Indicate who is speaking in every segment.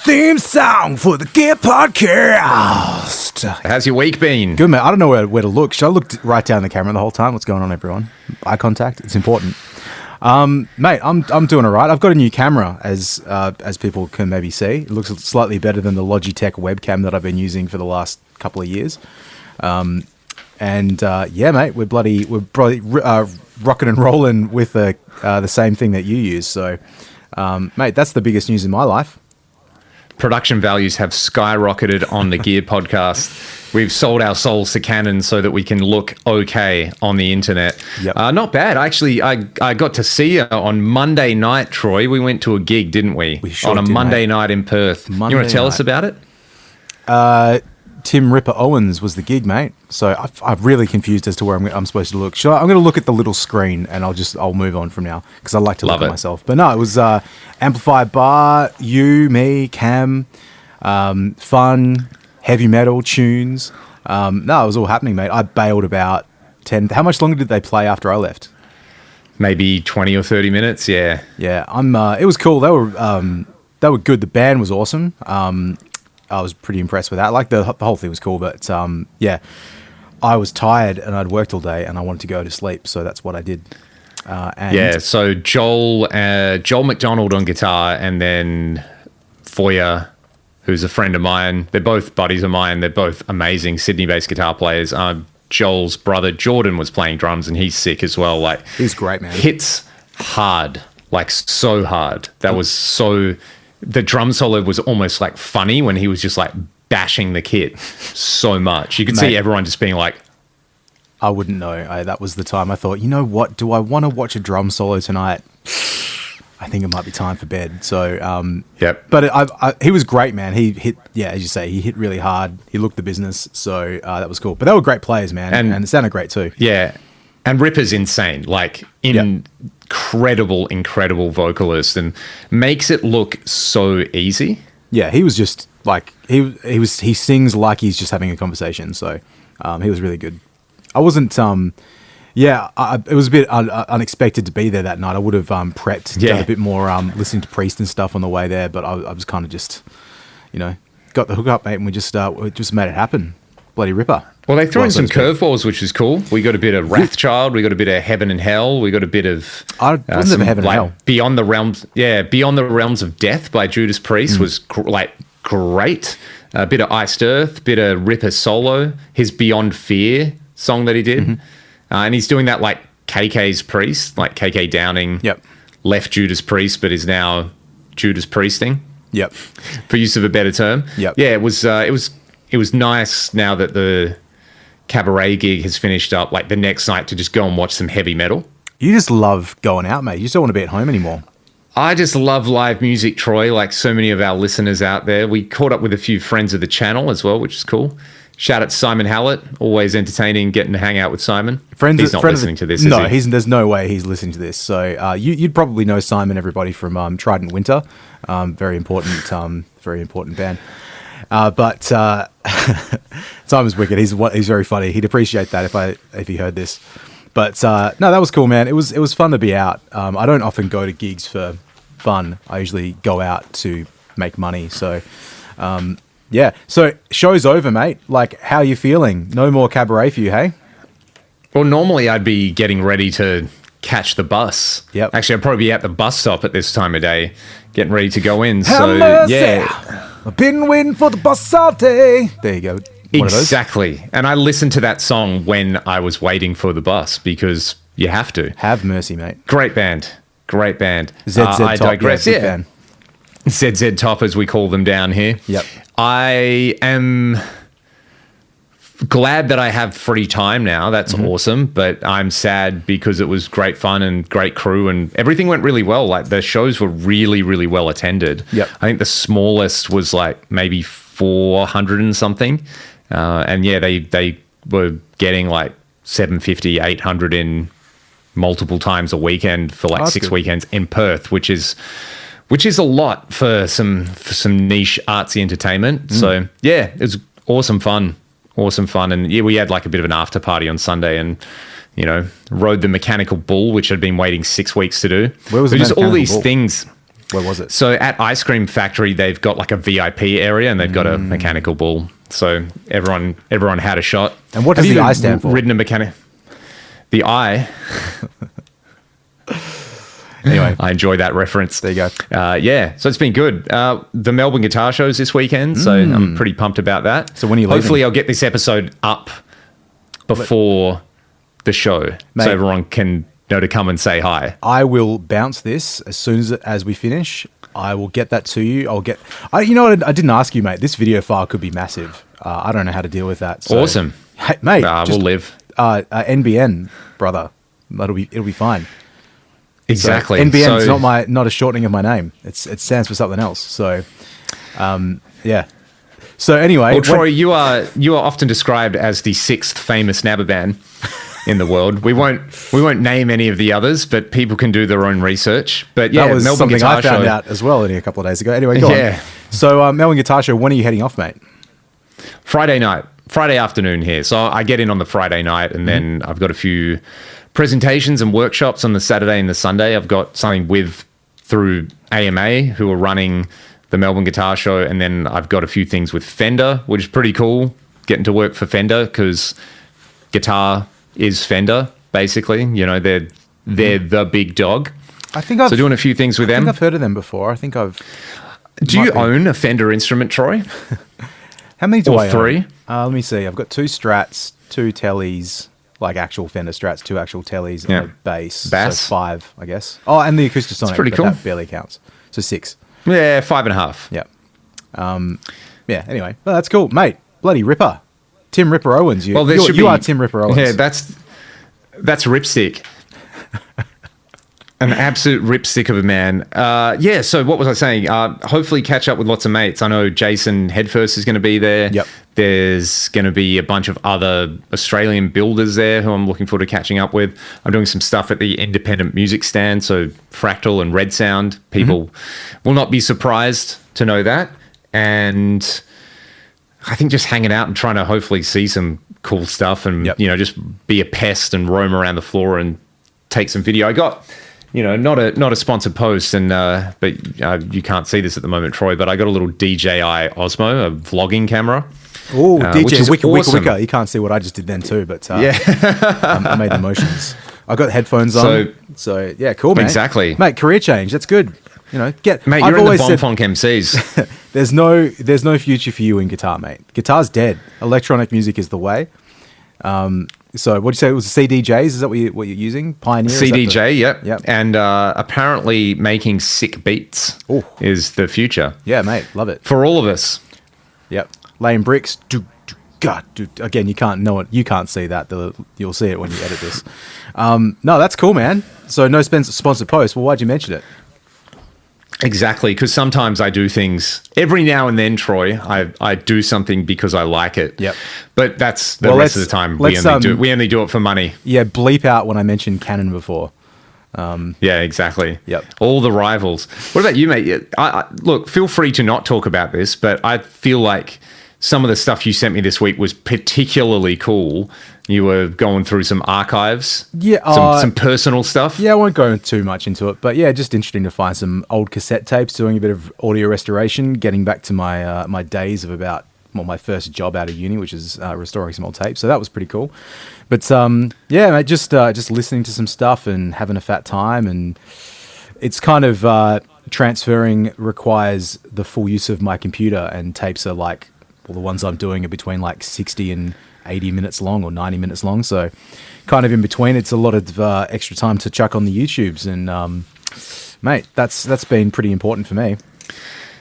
Speaker 1: theme song for the Gear Podcast.
Speaker 2: How's your week been?
Speaker 1: Good, mate. I don't know where to look. Should I look right down the camera the whole time? What's going on, everyone? Eye contact. It's important. Mate, I'm doing all right. I've got a new camera, as people can maybe see. It looks slightly better than the Logitech webcam that I've been using for the last couple of years. Yeah, mate, we're probably rocking and rolling with the same thing that you use. So, mate, that's the biggest news in my life.
Speaker 2: Production values have skyrocketed on the Gear Podcast. We've sold our souls to Canon so that we can look okay on the internet.
Speaker 1: Yep.
Speaker 2: Not bad. Actually, I got to see you on Monday night, Troy. We went to a gig, didn't we?
Speaker 1: We sure
Speaker 2: on a
Speaker 1: did,
Speaker 2: Monday
Speaker 1: mate.
Speaker 2: night in Perth. You want to tell us about it?
Speaker 1: Tim Ripper Owens was the gig, mate. So I'm really confused as to where I'm supposed to look. I'm going to look at the little screen and I'll move on from now because I like to look at myself. But no, it was Amplified Bar, you, me, Cam, fun, heavy metal tunes. No, it was all happening, mate. I bailed about 10. How much longer did they play after I left?
Speaker 2: Maybe 20 or 30 minutes, yeah.
Speaker 1: Yeah, it was cool. They were good. The band was awesome. I was pretty impressed with that. Like the whole thing was cool, but yeah, I was tired and I'd worked all day and I wanted to go to sleep, so that's what I did.
Speaker 2: So Joel McDonald on guitar, and then Foya, who's a friend of mine. They're both buddies of mine. They're both amazing Sydney-based guitar players. Joel's brother Jordan was playing drums, and he's sick as well. Like,
Speaker 1: he's great, man.
Speaker 2: Hits hard, like so hard. That was so. The drum solo was almost like funny when he was just like bashing the kit so much. You could see everyone just being like,
Speaker 1: I wouldn't know. That was the time I thought, you know what? Do I want to watch a drum solo tonight? I think it might be time for bed. So,
Speaker 2: yep.
Speaker 1: But he was great, man. He hit, yeah, as you say, he hit really hard. He looked the business. So that was cool. But they were great players, man. And it sounded great too.
Speaker 2: Yeah. And Ripper's insane. Like, incredible vocalist, and makes it look so easy.
Speaker 1: Yeah, he was just like he sings like he's just having a conversation. So he was really good. I wasn't it was a bit unexpected to be there that night. I would have prepped, done a bit more listening to Priest and stuff on the way there, but I was kind of just got the hook up, mate, and we just made it happen. Bloody Ripper.
Speaker 2: Well, they threw in some curveballs, which is cool. We got a bit of Wrathchild, we got a bit of Heaven and Hell, we got a bit of
Speaker 1: Heaven and Hell.
Speaker 2: Beyond the Realms of Death by Judas Priest was great. A bit of Iced Earth, bit of Ripper solo, his Beyond Fear song that he did, and he's doing that like KK's Priest, like KK Downing.
Speaker 1: Yep.
Speaker 2: Left Judas Priest, but is now Judas Priesting.
Speaker 1: Yep.
Speaker 2: For use of a better term.
Speaker 1: Yep.
Speaker 2: Yeah, it was nice now that the cabaret gig has finished up, like the next night, to just go and watch some heavy metal.
Speaker 1: You just love going out, mate. You just don't want to be at home anymore.
Speaker 2: I just love live music, Troy, like so many of our listeners out there. We caught up with a few friends of the channel as well, which is cool. Shout out to Simon Hallett, always entertaining getting to hang out with Simon. He's not listening to this,
Speaker 1: no,
Speaker 2: is he?
Speaker 1: There's no way he's listening to this. So you'd probably know Simon, everybody, from Trident Winter. Very important band. But Simon's wicked. He's very funny. He'd appreciate that if he heard this. But no, that was cool, man. It was fun to be out. I don't often go to gigs for fun. I usually go out to make money. So yeah. So show's over, mate. Like, how you feeling? No more cabaret for you, hey?
Speaker 2: Well, normally I'd be getting ready to catch the bus.
Speaker 1: Yep.
Speaker 2: Actually, I'd probably be at the bus stop at this time of day, getting ready to go in.
Speaker 1: I've been waiting for the bus all day. There you go.
Speaker 2: Exactly. And I listened to that song when I was waiting for the bus because you have to.
Speaker 1: Have mercy, mate.
Speaker 2: Great band.
Speaker 1: ZZ
Speaker 2: I
Speaker 1: Top,
Speaker 2: digress.
Speaker 1: Yeah, fan.
Speaker 2: ZZ Top, as we call them down here.
Speaker 1: Yep.
Speaker 2: I am glad that I have free time now. That's awesome. But I'm sad because it was great fun and great crew and everything went really well. Like, the shows were really, really well attended.
Speaker 1: Yep.
Speaker 2: I think the smallest was like maybe 400 and something. And yeah, they were getting like 750, 800 in multiple times a weekend for like 6 weekends in Perth, which is a lot for some niche artsy entertainment. So yeah, it was awesome fun. And yeah, we had like a bit of an after party on Sunday and, rode the mechanical bull, which I'd been waiting 6 weeks to do.
Speaker 1: Where was it?
Speaker 2: Just all these things.
Speaker 1: Where was it?
Speaker 2: So at Ice Cream Factory, they've got like a VIP area and they've got a mechanical bull. So everyone had a shot.
Speaker 1: And what does
Speaker 2: Have
Speaker 1: the
Speaker 2: you
Speaker 1: I stand for?
Speaker 2: Ridden a mechanic? The I.
Speaker 1: Anyway,
Speaker 2: I enjoy that reference.
Speaker 1: There you go.
Speaker 2: Yeah, so it's been good. The Melbourne Guitar Show's this weekend, so I'm pretty pumped about that.
Speaker 1: So when are you leaving?
Speaker 2: Hopefully I'll get this episode up before the show,
Speaker 1: Mate.
Speaker 2: so everyone can know to come and say hi.
Speaker 1: I will bounce this as soon as we finish. I will get that to you. You know what? I didn't ask you, mate. This video file could be massive. I don't know how to deal with that. So,
Speaker 2: Awesome.
Speaker 1: hey, mate.
Speaker 2: We'll live.
Speaker 1: NBN, it'll be fine.
Speaker 2: Exactly.
Speaker 1: So NBN is not a shortening of my name. It stands for something else. So, yeah. So anyway,
Speaker 2: Well, Troy, you are often described as the 6th famous NABBA band in the world. We won't name any of the others, but people can do their own research. But yeah,
Speaker 1: that was
Speaker 2: Melbourne
Speaker 1: something
Speaker 2: Guitar
Speaker 1: I found
Speaker 2: Show.
Speaker 1: out as well only a couple of days ago. Anyway, go
Speaker 2: Yeah.
Speaker 1: on. So Melbourne Guitar Show, when are you heading off, mate?
Speaker 2: Friday afternoon here. So I get in on the Friday night, and then I've got a few presentations and workshops on the Saturday and the Sunday. I've got something through AMA, who are running the Melbourne Guitar Show, and then I've got a few things with Fender, which is pretty cool, getting to work for Fender, because guitar is Fender, basically. You know, they're the big dog.
Speaker 1: I think
Speaker 2: So doing a few things with
Speaker 1: I
Speaker 2: them.
Speaker 1: think I've heard of them before. I think I've...
Speaker 2: Do you own a Fender instrument, Troy?
Speaker 1: How many do
Speaker 2: Or
Speaker 1: I own?
Speaker 2: three?
Speaker 1: Let me see. I've got 2 Strats, 2 Tellys, like actual Fender Strats, 2 actual Tellys,
Speaker 2: Yeah.
Speaker 1: and a bass.
Speaker 2: Bass.
Speaker 1: So 5, I guess. Oh, and the Acoustasonic.
Speaker 2: pretty
Speaker 1: but
Speaker 2: cool.
Speaker 1: That barely counts. So 6.
Speaker 2: Yeah, 5.5.
Speaker 1: Yeah. Yeah, anyway. Well, that's cool. Mate, bloody Ripper. Tim Ripper Owens. You are Tim Ripper Owens.
Speaker 2: Yeah, that's Ripstick. An absolute ripstick of a man. Yeah, so what was I saying? Hopefully catch up with lots of mates. I know Jason Headfirst is going to be there.
Speaker 1: Yep.
Speaker 2: There's going to be a bunch of other Australian builders there who I'm looking forward to catching up with. I'm doing some stuff at the independent music stand, so Fractal and Red Sound. People will not be surprised to know that. And I think just hanging out and trying to hhopefully see some cool stuff and, just be a pest and roam around the floor and take some video. I got... not a sponsored post, and but you can't see this at the moment, Troy. But I got a little DJI Osmo, a vlogging camera.
Speaker 1: Oh,
Speaker 2: which
Speaker 1: DJ
Speaker 2: is
Speaker 1: Wicka
Speaker 2: awesome.
Speaker 1: Wicka. You can't see what I just did then too, but
Speaker 2: Yeah.
Speaker 1: I made the motions. I got headphones on, so yeah, cool, mate.
Speaker 2: Exactly.
Speaker 1: Mate. Career change. That's good.
Speaker 2: Mate,
Speaker 1: I've
Speaker 2: you're in the
Speaker 1: always said
Speaker 2: Bonfunk MCs.
Speaker 1: there's no future for you in guitar, mate. Guitar's dead. Electronic music is the way. So what did you say? It was CDJs? Is that what you're using? Pioneer?
Speaker 2: CDJ, yep.
Speaker 1: Yep.
Speaker 2: And apparently making sick beats
Speaker 1: Ooh.
Speaker 2: is the future.
Speaker 1: Yeah, mate. Love it.
Speaker 2: For all of us.
Speaker 1: Yep. Laying bricks. God, dude. Again, you can't know it. You can't see that. You'll see it when you edit this. No, that's cool, man. So no sponsored post. Well, why'd you mention it?
Speaker 2: Exactly, because sometimes I do things every now and then, Troy. I do something because I like it.
Speaker 1: Yep.
Speaker 2: But that's the rest of the time we only do it for money.
Speaker 1: Yeah, bleep out when I mentioned Canon before.
Speaker 2: Yeah, exactly.
Speaker 1: Yep.
Speaker 2: All the rivals. What about you, mate? Look, feel free to not talk about this, but I feel like some of the stuff you sent me this week was particularly cool. You were going through some archives, some personal stuff.
Speaker 1: Yeah, I won't go too much into it, but yeah, just interesting to find some old cassette tapes, doing a bit of audio restoration, getting back to my my days of my first job out of uni, which is restoring some old tapes. So that was pretty cool. But yeah, mate, just listening to some stuff and having a fat time, and it's kind of transferring requires the full use of my computer, and tapes are like, well, the ones I'm doing are between like 60 and 80 minutes long or 90 minutes long. So kind of in between, it's a lot of extra time to chuck on the YouTubes. And mate, that's been pretty important for me.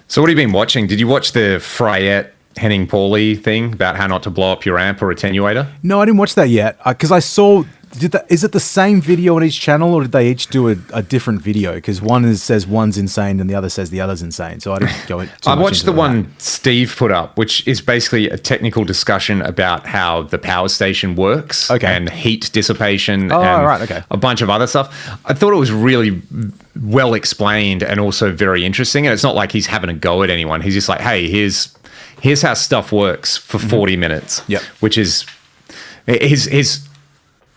Speaker 2: So what have you been watching? Did you watch the Fryette Henning Pauly thing about how not to blow up your amp or attenuator?
Speaker 1: No, I didn't watch that yet because I saw... Is it the same video on each channel, or did they each do a different video? Because one says one's insane and the other says the other's insane. So I didn't go into
Speaker 2: I watched the one Steve put up, which is basically a technical discussion about how the power station works and heat dissipation and a bunch of other stuff. I thought it was really well explained and also very interesting. And it's not like he's having a go at anyone. He's just like, hey, here's how stuff works for 40 minutes.
Speaker 1: Yep.
Speaker 2: Which is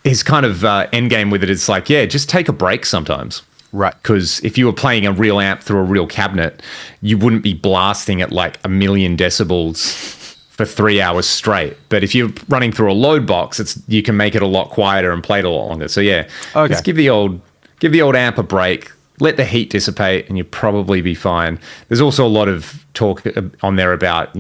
Speaker 2: his kind of end game with it is like, yeah, just take a break sometimes.
Speaker 1: Right.
Speaker 2: Because if you were playing a real amp through a real cabinet, you wouldn't be blasting at like 1,000,000 decibels for 3 hours straight. But if you're running through a load box, you can make it a lot quieter and play it a lot longer. So yeah, just give the old amp a break, let the heat dissipate, and you'll probably be fine. There's also a lot of talk on there about,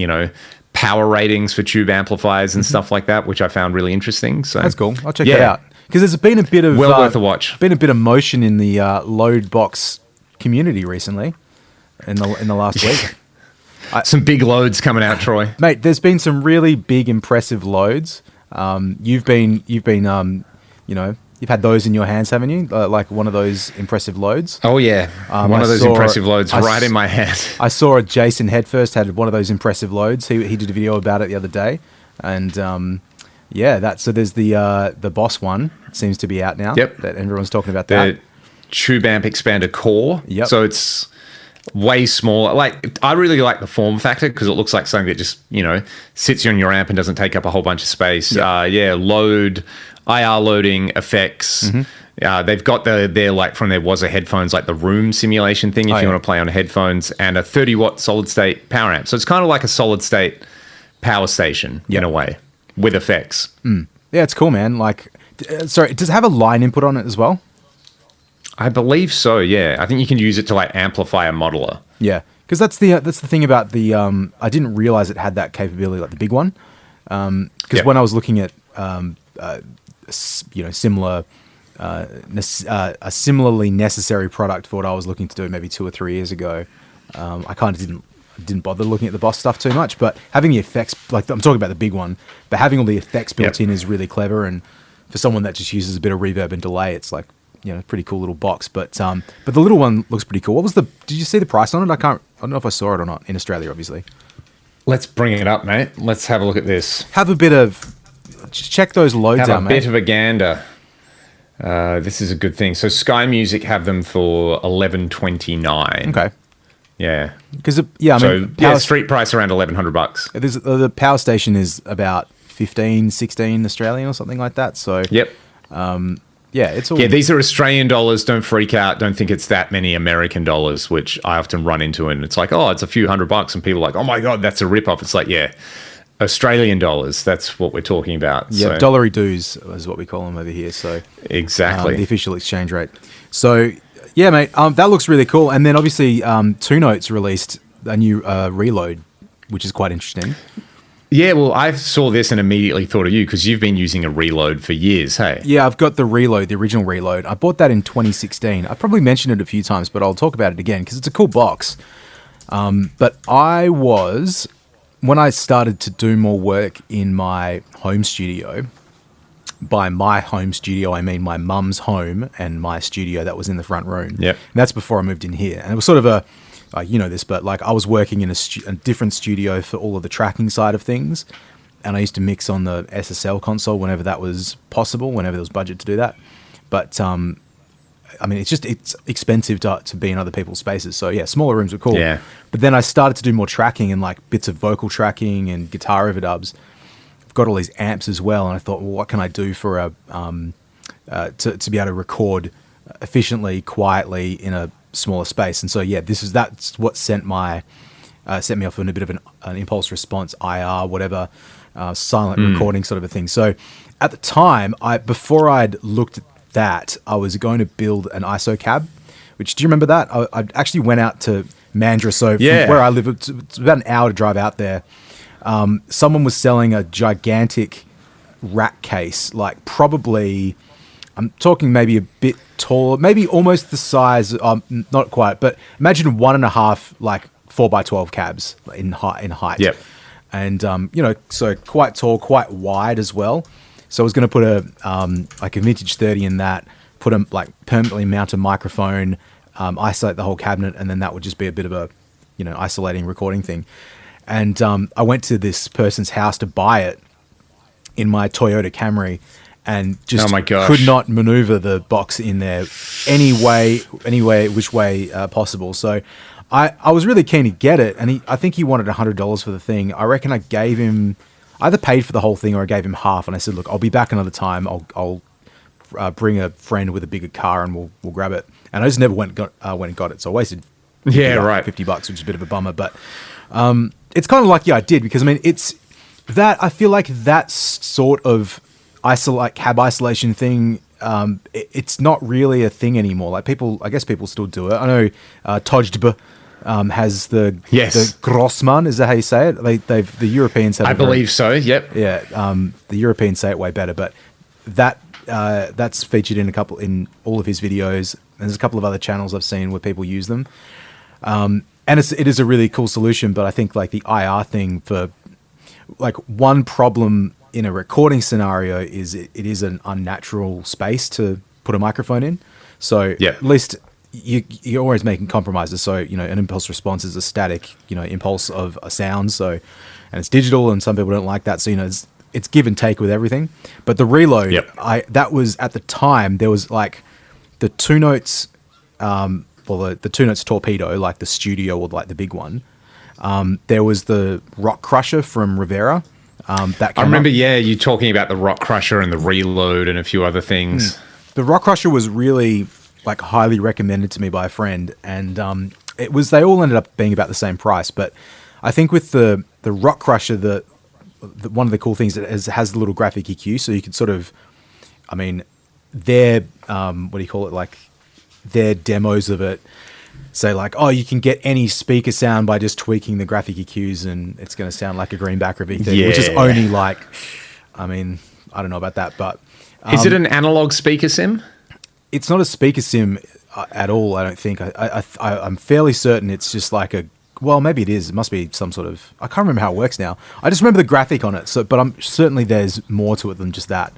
Speaker 2: power ratings for tube amplifiers and stuff like that, which I found really interesting. So
Speaker 1: that's cool. I'll check that out. Because there's been a bit of
Speaker 2: worth a watch.
Speaker 1: Been a bit of motion in the load box community recently, in the last week.
Speaker 2: Some big loads coming out, Troy.
Speaker 1: Mate, there's been some really big, impressive loads. You've had those in your hands, haven't you? Like one of those impressive loads.
Speaker 2: Oh yeah, one of those impressive loads right in my hand.
Speaker 1: I saw Jason Headfirst had one of those impressive loads. He did a video about it the other day, and so there's the Boss one. It seems to be out now.
Speaker 2: Yep,
Speaker 1: that everyone's talking about that.
Speaker 2: The Tube Amp Expander Core.
Speaker 1: Yep.
Speaker 2: So it's way smaller. Like, I really like the form factor because it looks like something that just sits on your amp and doesn't take up a whole bunch of space. Yep. IR loading effects. Mm-hmm. They've got their like from their Was headphones, like the room simulation thing if you want to play on headphones, and a 30-watt solid state power amp. So it's kind of like a solid state power station in a way with effects.
Speaker 1: Yeah, it's cool, man. Like, sorry, does it have a line input on it as well?
Speaker 2: I believe so. Yeah, I think you can use it to like amplify a modeler. Yeah,
Speaker 1: because that's the thing about the. I didn't realize it had that capability, like the big one. Because when I was looking at similar, a similarly necessary product for what I was looking to do maybe 2 or 3 years ago, I kind of didn't bother looking at the Boss stuff too much. But having the effects, like I'm talking about the big one, but having all the effects built in is really clever. And for someone that just uses a bit of reverb and delay, it's like pretty cool little box. But the little one looks pretty cool. Did you see the price on it? I don't know if I saw it or not in Australia, obviously.
Speaker 2: Let's bring it up, mate. Let's have a look at this.
Speaker 1: Just check those loads out, mate.
Speaker 2: Have a bit of a gander. This is a good thing. So Sky Music have them for $11.29.
Speaker 1: Okay.
Speaker 2: Yeah.
Speaker 1: Because
Speaker 2: street price around $1,100.
Speaker 1: The power station is about 15, 16 Australian or something like that. So
Speaker 2: yep.
Speaker 1: It's all.
Speaker 2: Yeah, these are Australian dollars. Don't freak out. Don't think it's that many American dollars, which I often run into. And it's like, oh, it's a few $100. And people are like, oh my God, that's a ripoff. It's like, yeah, Australian dollars. That's what we're talking about.
Speaker 1: Yeah, dollary dues is what we call them over here. So
Speaker 2: exactly.
Speaker 1: The official exchange rate. So yeah, mate, that looks really cool. And then obviously Two Notes released a new reload, which is quite interesting.
Speaker 2: Yeah, well, I saw this and immediately thought of you because you've been using a reload for years, hey?
Speaker 1: Yeah, I've got the reload, the original reload. I bought that in 2016. I probably mentioned it a few times, but I'll talk about it again because it's a cool box. But when I started to do more work in my home studio, by my home studio, I mean my mum's home and my studio that was in the front room.
Speaker 2: Yep.
Speaker 1: And that's before I moved in here. And it was sort of but like I was working in a different studio for all of the tracking side of things. And I used to mix on the SSL console whenever that was possible, whenever there was budget to do that. But, it's expensive to be in other people's spaces. So yeah, smaller rooms were cool.
Speaker 2: Yeah.
Speaker 1: But then I started to do more tracking and like bits of vocal tracking and guitar overdubs. I've got all these amps as well. And I thought, well, what can I do for to be able to record efficiently, quietly in a smaller space? And so yeah, that's what sent me off on a bit of an impulse response, IR, whatever, silent recording sort of a thing. So at the time, before I'd looked at that, I was going to build an ISO cab, which, do you remember that? I actually went out to Mandurah, so from where I live, it's about an hour to drive out there. Someone was selling a gigantic rack case, like probably, I'm talking maybe a bit taller, maybe almost the size, not quite, but imagine 1.5 like 4x12 cabs in height.
Speaker 2: Yep.
Speaker 1: And so quite tall, quite wide as well. So I was going to put a vintage 30 in that, put a like permanently mount a microphone, isolate the whole cabinet, and then that would just be a bit of a isolating recording thing. And I went to this person's house to buy it in my Toyota Camry, and just could not maneuver the box in there any which way possible. So I was really keen to get it, and I think he wanted $100 for the thing. I reckon I gave him, either paid for the whole thing or I gave him half, and I said, look, I'll be back another time. I'll bring a friend with a bigger car and we'll grab it. And I just never went and got it, so I wasted $50, which is a bit of a bummer. But it's kind of lucky I did, because I mean it's that I feel like that sort of cab isolation thing. It's not really a thing anymore. Like I guess people still do it. I know Tojdb has the Grossman. Is that how you say it? The Europeans have.
Speaker 2: I believe so. Yep.
Speaker 1: Yeah. The Europeans say it way better, but that's featured in all of his videos. And there's a couple of other channels I've seen where people use them. And it is a really cool solution, but I think like the IR thing for like one problem in a recording scenario is it is an unnatural space to put a microphone in. So at least you're always making compromises. So, you know, an impulse response is a static, you know, impulse of a sound. So, and it's digital and some people don't like that. So, you know, it's give and take with everything. But the reload, that was at the time, there was like the two notes, the two notes torpedo, like the studio or like the big one. There was the Rock Crusher from Rivera. I
Speaker 2: remember, you talking about the Rock Crusher and the reload and a few other things.
Speaker 1: The Rock Crusher was really like highly recommended to me by a friend, and they all ended up being about the same price. But I think with the Rock Crusher, the one of the cool things is it has the little graphic EQ, so you can sort of, I mean, their what do you call it, like their demos of it say like, oh, you can get any speaker sound by just tweaking the graphic EQs and it's going to sound like a Greenback or V30, which is only like, I mean, I don't know about that, but
Speaker 2: is it an analog speaker sim?
Speaker 1: It's not a speaker sim at all, I don't think. I'm fairly certain it's just like well, maybe it is. It must be some sort of, I can't remember how it works now. I just remember the graphic on it. So, but I'm certainly there's more to it than just that.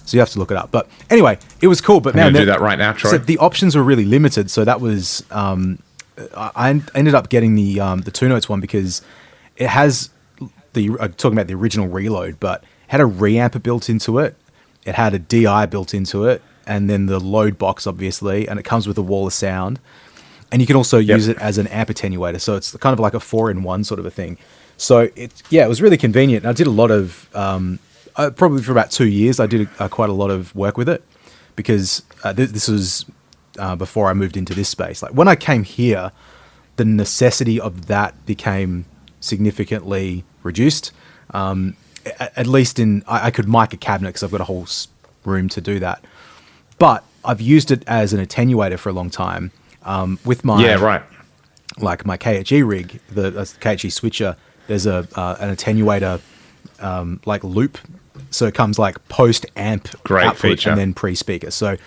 Speaker 1: So you have to look it up. But anyway, it was cool. But
Speaker 2: I'm going to do that right now, Troy. So
Speaker 1: the options were really limited. So that was, I ended up getting the two notes one because it has talking about the original reload, but it had a reamper built into it. It had a DI built into it, and then the load box, obviously, and it comes with a wall of sound. And you can also use it as an amp attenuator. So it's kind of like a 4-in-1 sort of a thing. So it was really convenient. And I did a lot of, probably for about 2 years, I did quite a lot of work with it because this was before I moved into this space. Like when I came here, the necessity of that became significantly reduced. At least I could mic a cabinet because I've got a whole room to do that. But I've used it as an attenuator for a long time. With my like my KHE rig, the KHE switcher, there's an attenuator like loop, so it comes like post amp output feature. And then pre speaker. So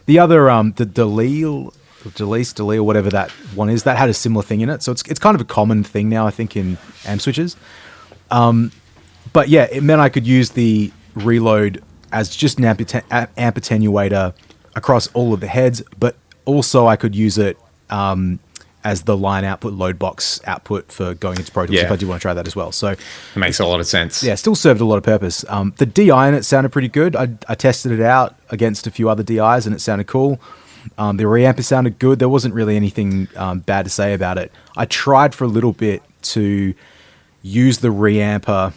Speaker 1: the other the Delise, whatever that one is, that had a similar thing in it. So it's kind of a common thing now, I think, in amp switches. But yeah, it meant I could use the reload as just an amp attenuator across all of the heads, but also I could use it as the line output, load box output for going into Pro Tools if I do want to try that as well. So it
Speaker 2: makes a lot of sense.
Speaker 1: Yeah, still served a lot of purpose. The DI in it sounded pretty good. I tested it out against a few other DIs and it sounded cool. The reamper sounded good. There wasn't really anything bad to say about it. I tried for a little bit to use the reamper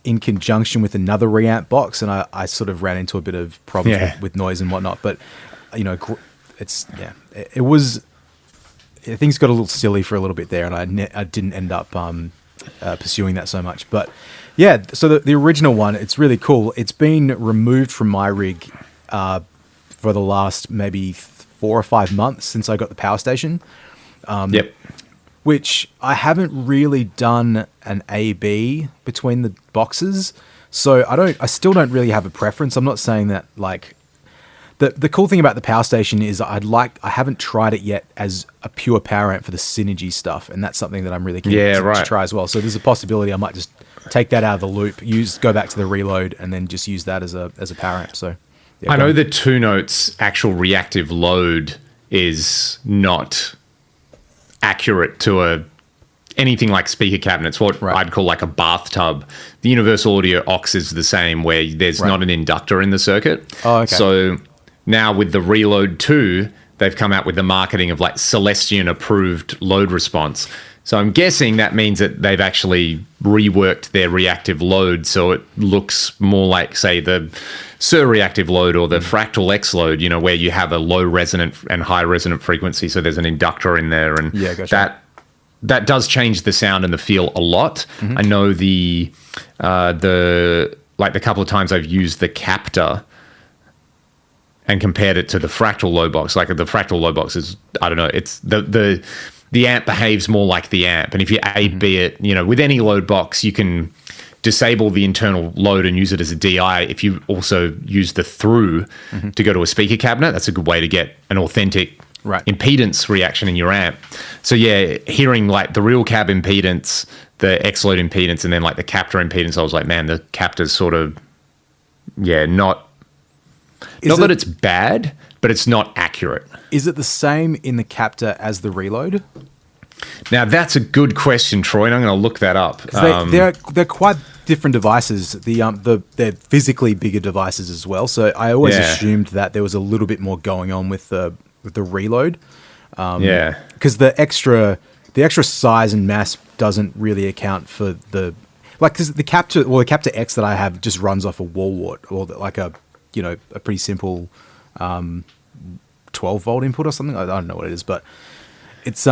Speaker 1: in conjunction with another reamp box, and I sort of ran into a bit of problems with noise and whatnot. But you know, it was, things got a little silly for a little bit there, and I didn't end up pursuing that so much. But yeah, so the original one, it's really cool. It's been removed from my rig for the last maybe 4 or 5 months since I got the power station. Which I haven't really done an A/B between the boxes, so I still don't really have a preference. I'm not saying that like the cool thing about the power station is I haven't tried it yet as a pure power amp for the synergy stuff, and that's something that I'm really keen to try as well. So there's a possibility I might just take that out of the loop, go back to the reload, and then just use that as a power amp. So
Speaker 2: I know the two notes actual reactive load is not accurate to anything like speaker cabinets, what I'd call like a bathtub. The Universal Audio aux is the same, where there's not an inductor in the circuit. Oh, okay. So now with the Reload 2, they've come out with the marketing of like Celestion approved load response. So I'm guessing that means that they've actually reworked their reactive load so it looks more like, say, the sur-reactive load or the fractal X load, where you have a low resonant and high resonant frequency. So there's an inductor in there, and that does change the sound and the feel a lot. I know the couple of times I've used the captor and compared it to the fractal low box. Like the fractal low box is, I don't know, it's the amp behaves more like the amp. And if you A/B it, with any load box, you can disable the internal load and use it as a DI. If you also use the through to go to a speaker cabinet, that's a good way to get an authentic impedance reaction in your amp. So yeah, hearing like the real cab impedance, the X load impedance, and then like the captor impedance, I was like, man, the captor's sort of, not that it's bad, but it's not accurate.
Speaker 1: Is it the same in the captor as the reload?
Speaker 2: Now that's a good question, Troy, and I'm going to look that up.
Speaker 1: They're quite different devices. They're physically bigger devices as well. So I always assumed that there was a little bit more going on with the reload. Because the extra size and mass doesn't really account for because the captor X that I have just runs off a wall wart or like a pretty simple 12 volt input or something. I don't know what it is, but it's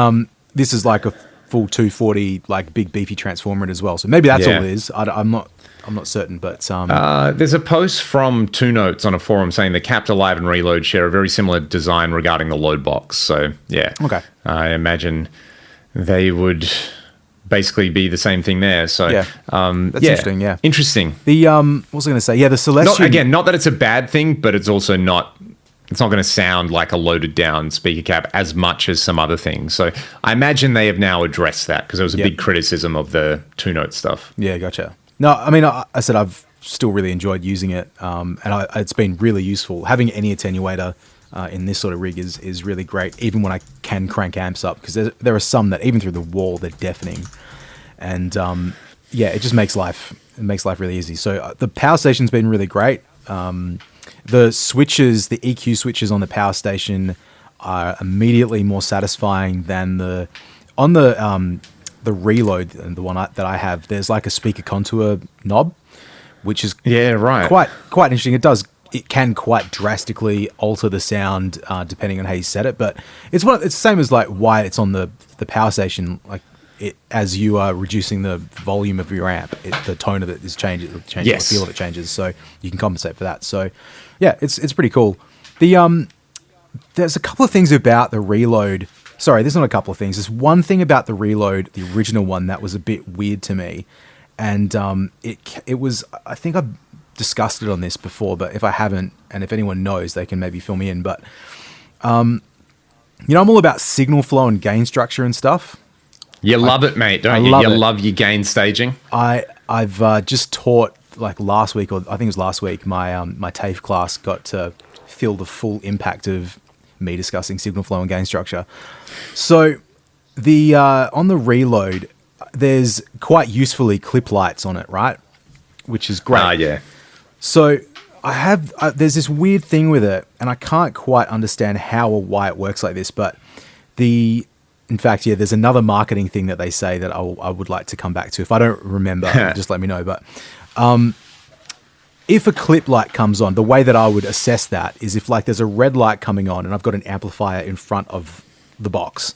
Speaker 1: this is like a full 240 like big beefy transformer as well. So maybe that's all it is. I'm not certain, but
Speaker 2: there's a post from Two Notes on a forum saying the Captor Live and Reload share a very similar design regarding the load box. So yeah, okay, I imagine they would basically be the same thing there. So
Speaker 1: that's interesting. Yeah,
Speaker 2: interesting.
Speaker 1: The what was I going to say? Yeah, the Celestion.
Speaker 2: Not that it's a bad thing, but it's also not. It's not going to sound like a loaded down speaker cab as much as some other things. So I imagine they have now addressed that because there was a big criticism of the Two Note stuff.
Speaker 1: Yeah, gotcha. No, I mean, I said I've still really enjoyed using it, and it's been really useful. Having any attenuator in this sort of rig is really great, even when I can crank amps up, because there are some that even through the wall they're deafening, and it just makes life really easy. So the power station's been really great. The switches, the EQ switches on the power station are immediately more satisfying than the reload, the one that I have. There's like a speaker contour knob, which is quite interesting. It can quite drastically alter the sound depending on how you set it, but it's the same as like why it's on the power station. Like as you are reducing the volume of your amp, the tone of it is changing. The feel of it changes, so you can compensate for that. So yeah, it's pretty cool. There's a couple of things about the reload. Sorry, there's not a couple of things. There's one thing about the reload, the original one, that was a bit weird to me, and it was. I think I've discussed it on this before, but if I haven't, and if anyone knows, they can maybe fill me in. But I'm all about signal flow and gain structure and stuff.
Speaker 2: You love it, mate, don't you? You love your gain staging.
Speaker 1: I've just taught like last week, or I think it was last week. My my TAFE class got to feel the full impact of me discussing signal flow and gain structure. So the on the reload, there's quite usefully clip lights on it, right? Which is great.
Speaker 2: Yeah.
Speaker 1: So there's this weird thing with it, and I can't quite understand how or why it works like this, but in fact, there's another marketing thing that they say that I would like to come back to. If I don't remember, just let me know. But if a clip light comes on, the way that I would assess that is if like there's a red light coming on and I've got an amplifier in front of the box,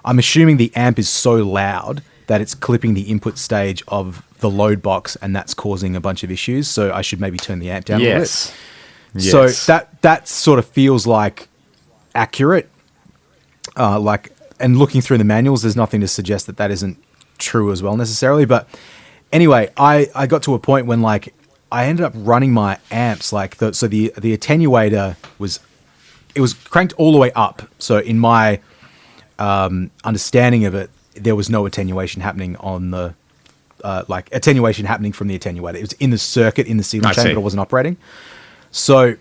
Speaker 1: I'm assuming the amp is so loud that it's clipping the input stage of the load box, and that's causing a bunch of issues. So I should maybe turn the amp down a little bit. So that sort of feels like accurate. And looking through the manuals, there's nothing to suggest that isn't true as well necessarily. But anyway, I got to a point when like I ended up running my amps like the attenuator was cranked all the way up. So in my understanding of it, there was no attenuation happening on the attenuation happening from the attenuator. It was in the circuit in the signal chain, but it wasn't operating. So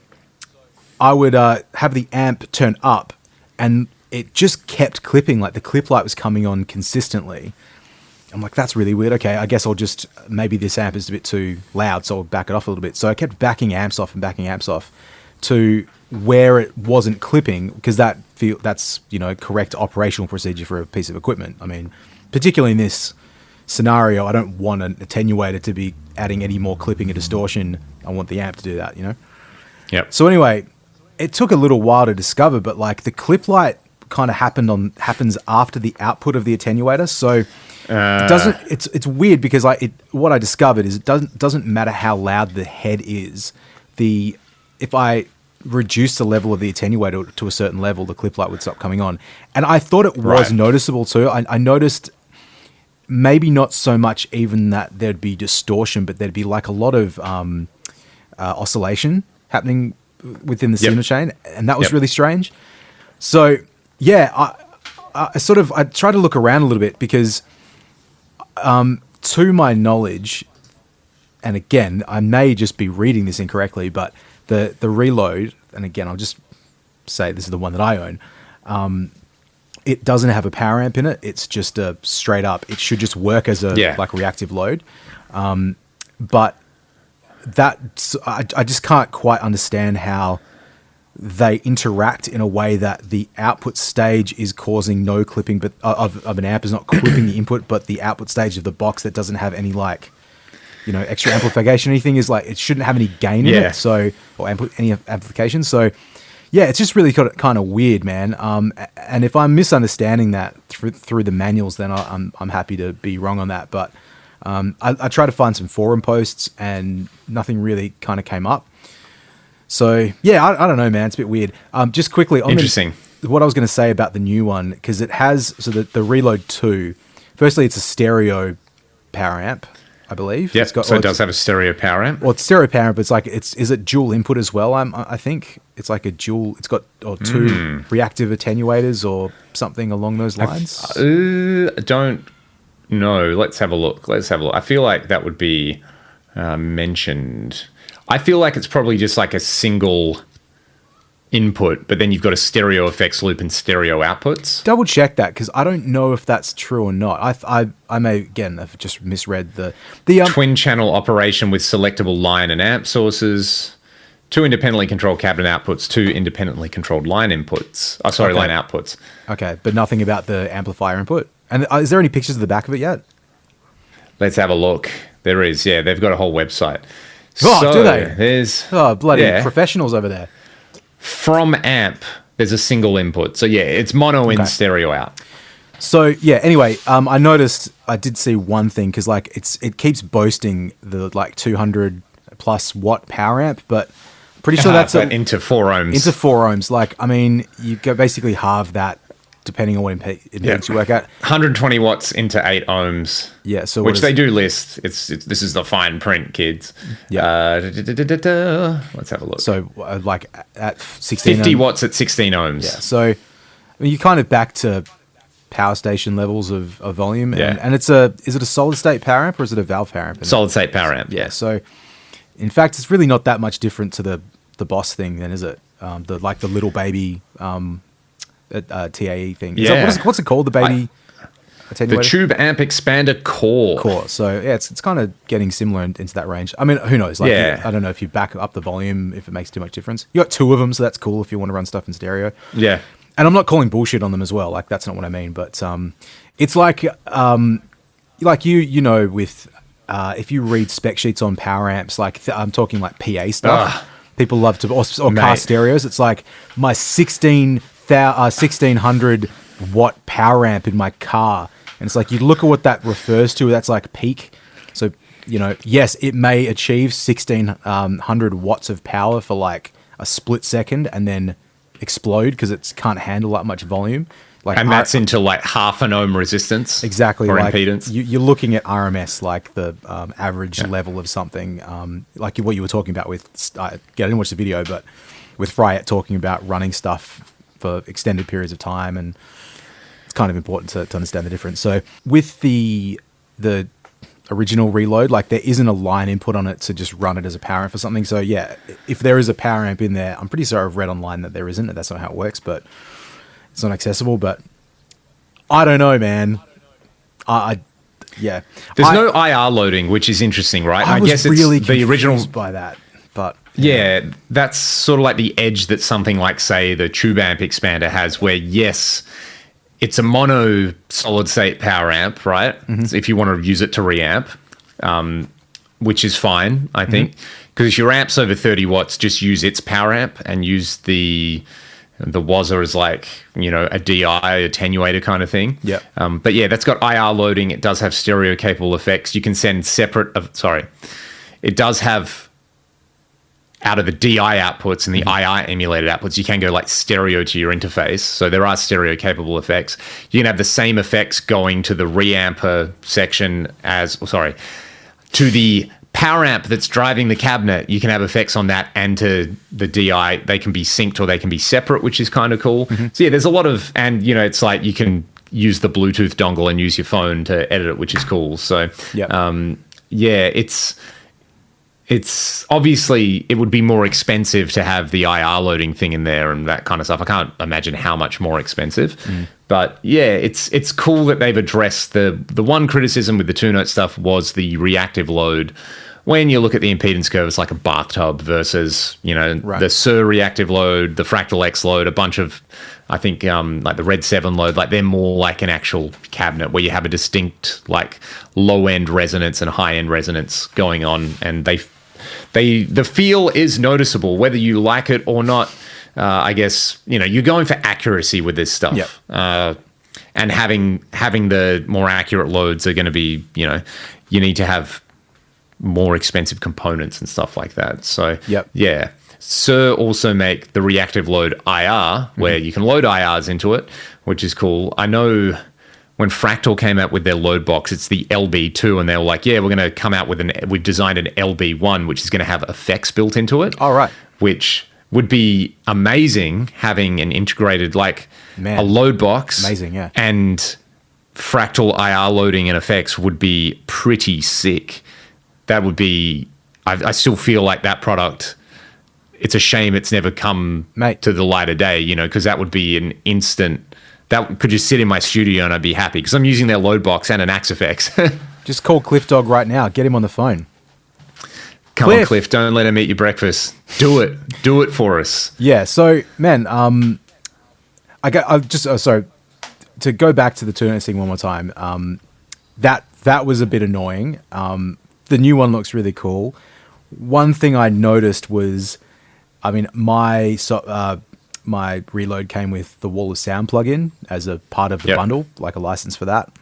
Speaker 1: I would have the amp turn up, and it just kept clipping, like the clip light was coming on consistently. I'm like, that's really weird. Okay, I guess maybe this amp is a bit too loud, so I'll back it off a little bit. So I kept backing amps off to where it wasn't clipping, because that's correct operational procedure for a piece of equipment. I mean, particularly in this scenario, I don't want an attenuator to be adding any more clipping or distortion. I want the amp to do that, you know?
Speaker 2: Yep.
Speaker 1: So anyway, it took a little while to discover, but like the clip light kind of happens after the output of the attenuator. So it doesn't, it's weird because what I discovered is it doesn't matter how loud the head is. If I reduce the level of the attenuator to a certain level, the clip light would stop coming on. And I thought it was noticeable too. I noticed maybe not so much even that there'd be distortion, but there'd be like a lot of oscillation happening within the signal chain. And that was really strange. So yeah, I try to look around a little bit because to my knowledge, and again, I may just be reading this incorrectly, but the Reload, and again, I'll just say this is the one that I own, it doesn't have a power amp in it. It's just a straight up, it should just work as a like reactive load. But I just can't quite understand how they interact in a way that the output stage is causing no clipping, but of an amp is not clipping the input, but the output stage of the box that doesn't have any like, you know, extra amplification or anything is like, it shouldn't have any gain in it. So, or any amplification. So yeah, it's just really kind of weird, man. And if I'm misunderstanding that through the manuals, then I'm happy to be wrong on that. But I tried to find some forum posts and nothing really kind of came up. So yeah, I don't know, man. It's a bit weird. Just quickly,
Speaker 2: interesting.
Speaker 1: What I was going to say about the new one, because it has the Reload 2. Firstly, it's a stereo power amp, I believe.
Speaker 2: Yeah, so it does have a stereo power amp.
Speaker 1: Well, it's stereo power amp, but it's like is it dual input as well? I think it's like a dual. It's got two reactive attenuators or something along those lines.
Speaker 2: I don't know. Let's have a look. I feel like that would be mentioned. I feel like it's probably just like a single input, but then you've got a stereo effects loop and stereo outputs.
Speaker 1: Double check that, because I don't know if that's true or not. I may again have just misread the
Speaker 2: twin channel operation with selectable line and amp sources, 2 independently controlled cabinet outputs, 2 independently controlled line inputs. Line outputs. Okay,
Speaker 1: but nothing about the amplifier input. And is there any pictures of the back of it yet?
Speaker 2: Let's have a look. There is. Yeah, they've got a whole website.
Speaker 1: Oh, so, do they?
Speaker 2: There's
Speaker 1: bloody professionals over there.
Speaker 2: From amp, there's a single input. So yeah, it's mono in, stereo out.
Speaker 1: So yeah, anyway, I did see one thing, because like it keeps boasting the like 200 plus watt power amp, but pretty sure that's
Speaker 2: into 4 ohms.
Speaker 1: Into 4 ohms. Like, I mean, you go basically halve that depending on what impedance you work at.
Speaker 2: 120 watts into 8 ohms.
Speaker 1: Yeah, so
Speaker 2: which they do list. This is the fine print, kids.
Speaker 1: Yeah.
Speaker 2: Let's have a look.
Speaker 1: So like at 16
Speaker 2: 50 watts at 16 ohms.
Speaker 1: Yeah. So I mean, you're kind of back to power station levels of volume. And is it a solid state power amp or is it a valve power amp?
Speaker 2: Solid state power amp.
Speaker 1: Yeah. So in fact, it's really not that much different to the Boss thing, then, is it? The little baby TAE thing.
Speaker 2: Yeah.
Speaker 1: So what's it called? The baby attenuator?
Speaker 2: The Tube Amp Expander Core. So yeah, it's kind of getting similar into that range. I mean, who knows? Like, I don't know if you back up the volume, if it makes too much difference. You got 2 of them, so that's cool if you want to run stuff in stereo. Yeah.
Speaker 1: And I'm not calling bullshit on them as well. Like, that's not what I mean. But it's like you know, with if you read spec sheets on power amps, like I'm talking like PA stuff. People love to, or car stereos. It's like my 1600 watt power amp in my car, and it's like you look at what that refers to. That's like peak. So you know, yes, it may achieve 1600 watts of power for like a split second, and then explode because it can't handle that much volume. Like,
Speaker 2: and that's into like half an ohm resistance.
Speaker 1: Exactly.
Speaker 2: Or
Speaker 1: like
Speaker 2: impedance.
Speaker 1: You're looking at RMS, like the average level of something, like what you were talking about with, I didn't watch the video, but with Fryette talking about running stuff for extended periods of time, and it's kind of important to understand the difference. So with the original Reload, like there isn't a line input on it to just run it as a power amp for something. So yeah, if there is a power amp in there, I'm pretty sure I've read online that there isn't, and that's not how it works, but it's not accessible. But I don't know, man. Yeah.
Speaker 2: There's no IR loading, which is interesting, right?
Speaker 1: I guess really
Speaker 2: it's the original
Speaker 1: by that, but
Speaker 2: yeah, that's sort of like the edge that something like, say, the Tube Amp Expander has, where yes, it's a mono solid state power amp, right? So if you want to use it to reamp, which is fine, I think, because if your amp's over 30 watts, just use its power amp and use the Wazza as like, you know, a DI attenuator kind of thing.
Speaker 1: Yeah.
Speaker 2: But yeah, that's got IR loading. It does have stereo capable effects. You can send separate. It does have out of the DI outputs and the IR emulated outputs, you can go like stereo to your interface. So there are stereo capable effects. You can have the same effects going to the reamper section to the power amp that's driving the cabinet. You can have effects on that and to the DI. They can be synced or they can be separate, which is kind of cool. So yeah, there's a lot of, and you know, it's like you can use the Bluetooth dongle and use your phone to edit it, which is cool. So yeah, it's obviously it would be more expensive to have the IR loading thing in there and that kind of stuff. I can't imagine how much more expensive, but yeah, it's cool that they've addressed the one criticism with the 2-note stuff was the reactive load. When you look at the impedance curve, it's like a bathtub versus, you know, the Sir reactive load, the Fractal X load, a bunch of, I think, like the Red 7 load, like they're more like an actual cabinet where you have a distinct, like, low-end resonance and high-end resonance going on, and the feel is noticeable, whether you like it or not. I guess, you know, you're going for accuracy with this stuff. And having the more accurate loads are going to be, you know, you need to have more expensive components and stuff like that. So yeah. Sir also make the reactive load IR, where you can load IRs into it, which is cool. I know when Fractal came out with their load box, it's the LB2, and they were like, yeah, we're going to come out with we've designed an LB1, which is going to have effects built into it.
Speaker 1: All right.
Speaker 2: Which would be amazing, having an integrated, like, a load box.
Speaker 1: Amazing, yeah.
Speaker 2: And Fractal IR loading and effects would be pretty sick. That would be, I still feel like that product, it's a shame it's never come to the light of day, you know, because that would be an instant, that could just sit in my studio and I'd be happy because I'm using their load box and an Axe effects.
Speaker 1: Just call Cliff Dog right now. Get him on the phone.
Speaker 2: Come on, Cliff, don't let him eat your breakfast. Do it. Do it for us.
Speaker 1: Yeah, so, man, sorry, to go back to the 2-note thing one more time, that was a bit annoying. The new one looks really cool. One thing I noticed was, I mean, my Reload came with the Wall of Sound plugin as a part of the bundle, like a license for that,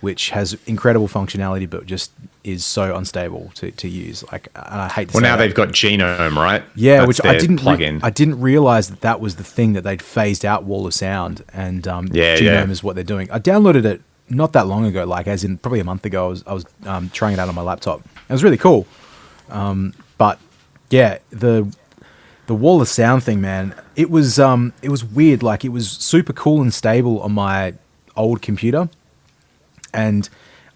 Speaker 1: which has incredible functionality, but just is so unstable to use. Like, and I hate to say
Speaker 2: now
Speaker 1: that.
Speaker 2: They've got Genome, right?
Speaker 1: Yeah,
Speaker 2: that's
Speaker 1: which I didn't
Speaker 2: plugin.
Speaker 1: I didn't realize that was the thing, that they'd phased out Wall of Sound, and Genome is what they're doing. I downloaded it not that long ago, like as in probably a month ago. I was trying it out on my laptop. It was really cool. But yeah, the Wall of Sound thing, man, it was weird. Like, it was super cool and stable on my old computer. And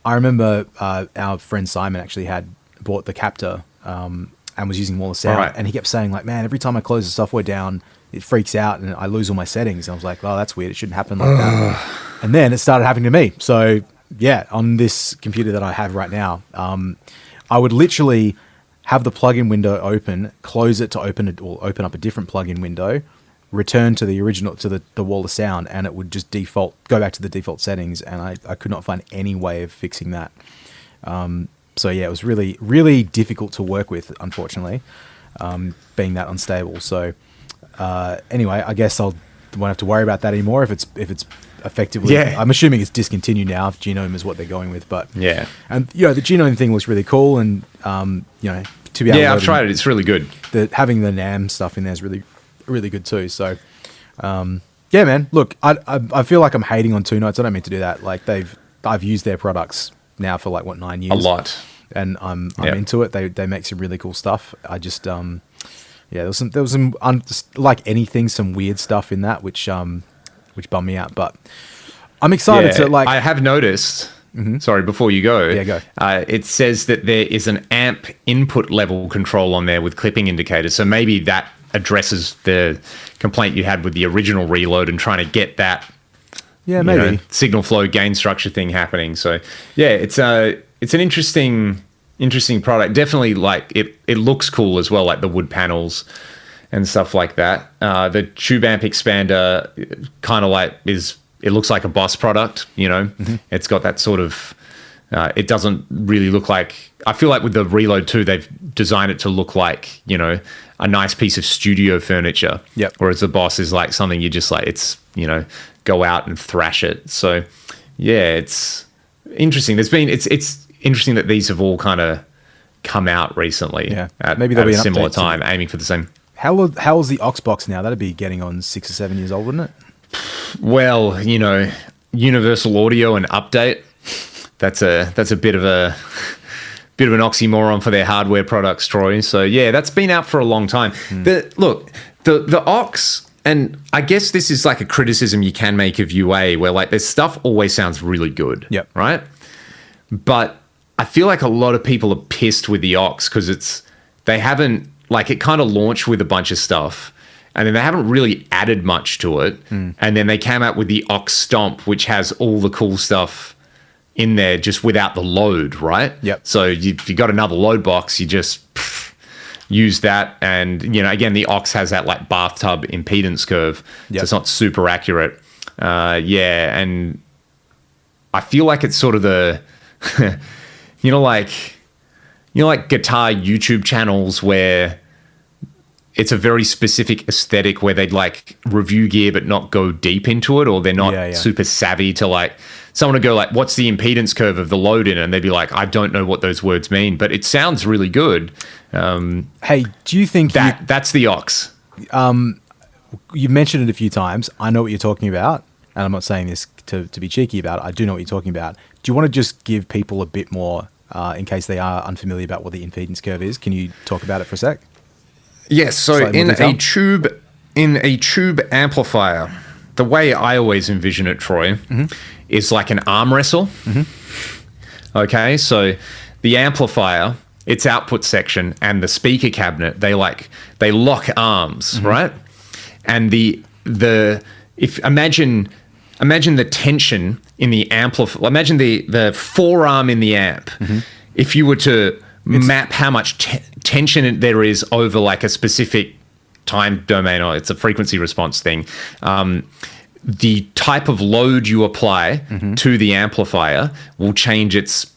Speaker 1: I remember our friend Simon actually had bought the Captor and was using Wall of Sound. And he kept saying, like, man, every time I close the software down, it freaks out and I lose all my settings. And I was like, oh, that's weird. It shouldn't happen like that. And then it started happening to me. So yeah, on this computer that I have right now, I would literally have the plugin window open, close it to open it, or open up a different plugin window, return to the original, to the Wall of Sound, and it would just go back to the default settings, and I could not find any way of fixing that. So yeah, it was really, really difficult to work with, unfortunately, being that unstable. So anyway, I guess I won't have to worry about that anymore if it's effectively. I'm assuming it's discontinued now if Genome is what they're going with, but and you know, the Genome thing looks really cool, and you know, to be able
Speaker 2: I've tried it, it's really good.
Speaker 1: Having the NAM stuff in there is really, really good too. So yeah, man, look, I feel like I'm hating on 2-notes. I don't mean to do that. Like, I've used their products now for like 9 years,
Speaker 2: a lot,
Speaker 1: and I'm into it. They make some really cool stuff. I just there was some like anything, some weird stuff in that which bummed me out, but I'm excited to, like,
Speaker 2: I have noticed. Sorry, before you go.
Speaker 1: Yeah, go.
Speaker 2: It says that there is an amp input level control on there with clipping indicators. So maybe that addresses the complaint you had with the original Reload and trying to get that signal flow gain structure thing happening. So yeah, it's an interesting product. Definitely, like, it looks cool as well, like the wood panels and stuff like that. The tube amp expander kind of like is it looks like a Boss product, you know. It's got that sort of, it doesn't really look like, I feel like with the Reload 2, they've designed it to look like, you know, a nice piece of studio furniture.
Speaker 1: Yep.
Speaker 2: Whereas the Boss is like something you just like, it's, you know, go out and thrash it. So yeah, it's interesting. It's interesting that these have all kind of come out recently.
Speaker 1: Yeah.
Speaker 2: At,
Speaker 1: Maybe
Speaker 2: at
Speaker 1: there'll
Speaker 2: a
Speaker 1: be an
Speaker 2: similar
Speaker 1: update to
Speaker 2: time, aiming for the same.
Speaker 1: How old's the Oxbox now? That'd be getting on 6 or 7 years old, wouldn't it?
Speaker 2: Well, you know, Universal Audio and update. That's a bit of an oxymoron for their hardware products, Troy. So yeah, that's been out for a long time. The Ox, and I guess this is like a criticism you can make of UA, where like their stuff always sounds really good.
Speaker 1: Yep.
Speaker 2: Right. But I feel like a lot of people are pissed with the Ox because they haven't, like, it kind of launched with a bunch of stuff. And then they haven't really added much to it. And then they came out with the Ox Stomp, which has all the cool stuff in there just without the load, right?
Speaker 1: Yep.
Speaker 2: So if you got another load box, you just use that. And, you know, again, the Ox has that like bathtub impedance curve.
Speaker 1: Yep.
Speaker 2: So it's not super accurate. Yeah. And I feel like it's sort of the, you know, like guitar YouTube channels where it's a very specific aesthetic where they'd like review gear but not go deep into it, or they're not super savvy to like, someone would go like, what's the impedance curve of the load in? And they'd be like, I don't know what those words mean, but it sounds really good.
Speaker 1: Hey, do you think
Speaker 2: that's the Ox?
Speaker 1: You've mentioned it a few times. I know what you're talking about, and I'm not saying this to be cheeky about it. I do know what you're talking about. Do you want to just give people a bit more in case they are unfamiliar about what the impedance curve is? Can you talk about it for a sec?
Speaker 2: Yes. So in a tube amplifier, the way I always envision it, Troy, is like an arm wrestle. Okay. So the amplifier, its output section, and the speaker cabinet, they lock arms, right? And imagine the tension in the amplifier. Imagine the forearm in the amp. If you were to map how much tension there is over like a specific time domain, or it's a frequency response thing, the type of load you apply to the amplifier will change its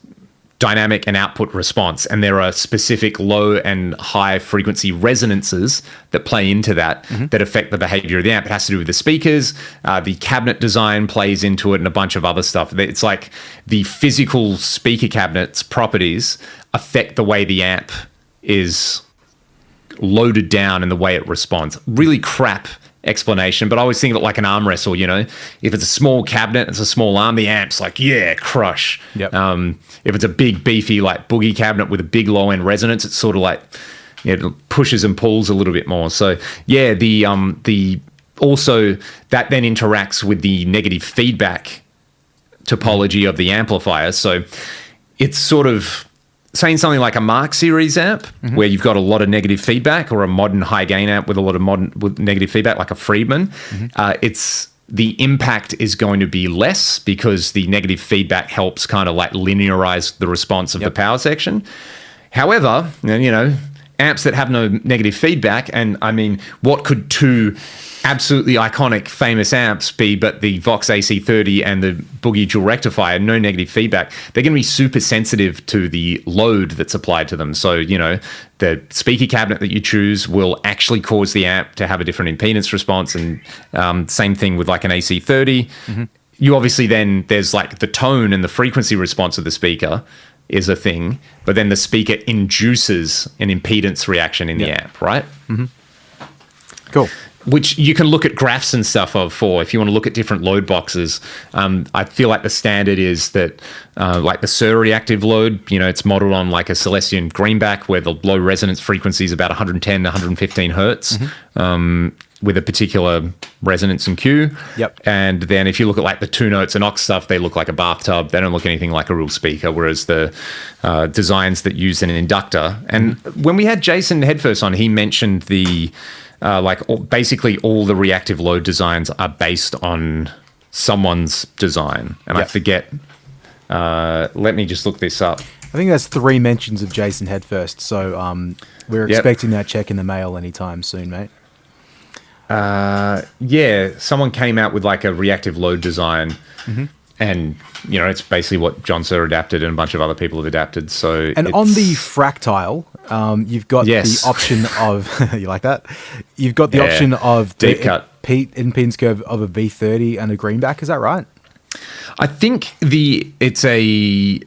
Speaker 2: dynamic and output response. And there are specific low and high frequency resonances that play into that, that affect the behavior of the amp. It has to do with the speakers, the cabinet design plays into it, and a bunch of other stuff. It's like the physical speaker cabinet's properties affect the way the amp is loaded down and the way it responds. Really crap explanation, but I always think of it like an arm wrestle, you know? If it's a small cabinet, it's a small arm, the amp's like, yeah, crush.
Speaker 1: Yep.
Speaker 2: If it's a big, beefy, like boogie cabinet with a big low-end resonance, it's sort of like, it pushes and pulls a little bit more. So yeah, the also that then interacts with the negative feedback topology of the amplifier. So it's sort of saying something like a Mark series amp, where you've got a lot of negative feedback, or a modern high gain amp with a lot of with negative feedback, like a Friedman. It's the impact is going to be less because the negative feedback helps kind of like linearize the response of the power section. However, you know, amps that have no negative feedback, and I mean, what could two absolutely iconic, famous amps be but the Vox AC30 and the Boogie dual rectifier, no negative feedback? They're going to be super sensitive to the load that's applied to them. So, you know, the speaker cabinet that you choose will actually cause the amp to have a different impedance response, and same thing with like an AC30. You obviously then, there's like the tone and the frequency response of the speaker is a thing, but then the speaker induces an impedance reaction in the amp, right?
Speaker 1: Cool.
Speaker 2: Which you can look at graphs and stuff for if you want to look at different load boxes. I feel like the standard is that like the Sir reactive load, you know, it's modeled on like a Celestion Greenback where the low resonance frequency is about 110 to 115 hertz with a particular resonance and Q.
Speaker 1: Yep.
Speaker 2: And then if you look at like the Two Notes and Ox stuff, they look like a bathtub. They don't look anything like a real speaker, whereas the designs that use an inductor. And when we had Jason Headfirst on, he mentioned the basically all the reactive load designs are based on someone's design. And I forget, let me just look this up.
Speaker 1: I think that's 3 mentions of Jason Headfirst. So we're expecting that check in the mail anytime soon, mate.
Speaker 2: Yeah, someone came out with like a reactive load design, and it's basically what John Sir adapted and a bunch of other people have adapted. So
Speaker 1: And on the Fractile, you've got
Speaker 2: Yes.
Speaker 1: the option of you like that. You've got the
Speaker 2: Yeah.
Speaker 1: option of
Speaker 2: Deep
Speaker 1: the
Speaker 2: cut.
Speaker 1: impedance curve of a V30 and a greenback. Is that right?
Speaker 2: I think it's a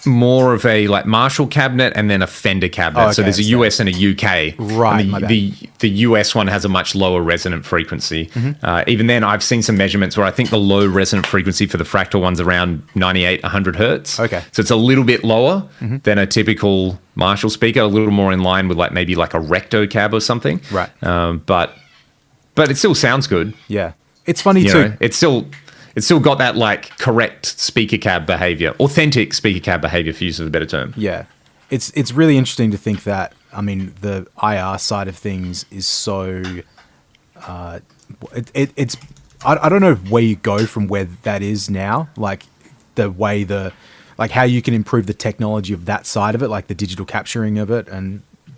Speaker 2: more of a like Marshall cabinet and then a Fender cabinet.
Speaker 1: Oh,
Speaker 2: So
Speaker 1: okay,
Speaker 2: there's a
Speaker 1: so-
Speaker 2: US and a UK.
Speaker 1: Right,
Speaker 2: And
Speaker 1: my bad.
Speaker 2: the US one has a much lower resonant frequency.
Speaker 1: Mm-hmm.
Speaker 2: Even then, I've seen some measurements where I think the low resonant frequency for the fractal one's around 98, 100 hertz.
Speaker 1: Okay.
Speaker 2: So it's a little bit lower than a typical Marshall speaker, a little more in line with like maybe like a Recto cab or something.
Speaker 1: Right.
Speaker 2: But it still sounds good.
Speaker 1: Yeah. It's funny
Speaker 2: You
Speaker 1: too.
Speaker 2: know, it's still got that like correct speaker cab behavior, authentic speaker cab behavior, for use of a better term.
Speaker 1: Yeah. It's really interesting to think that, I mean, the IR side of things is so it's I don't know where you go from where that is now, like the way like how you can improve the technology of that side of it, like the digital capturing of it,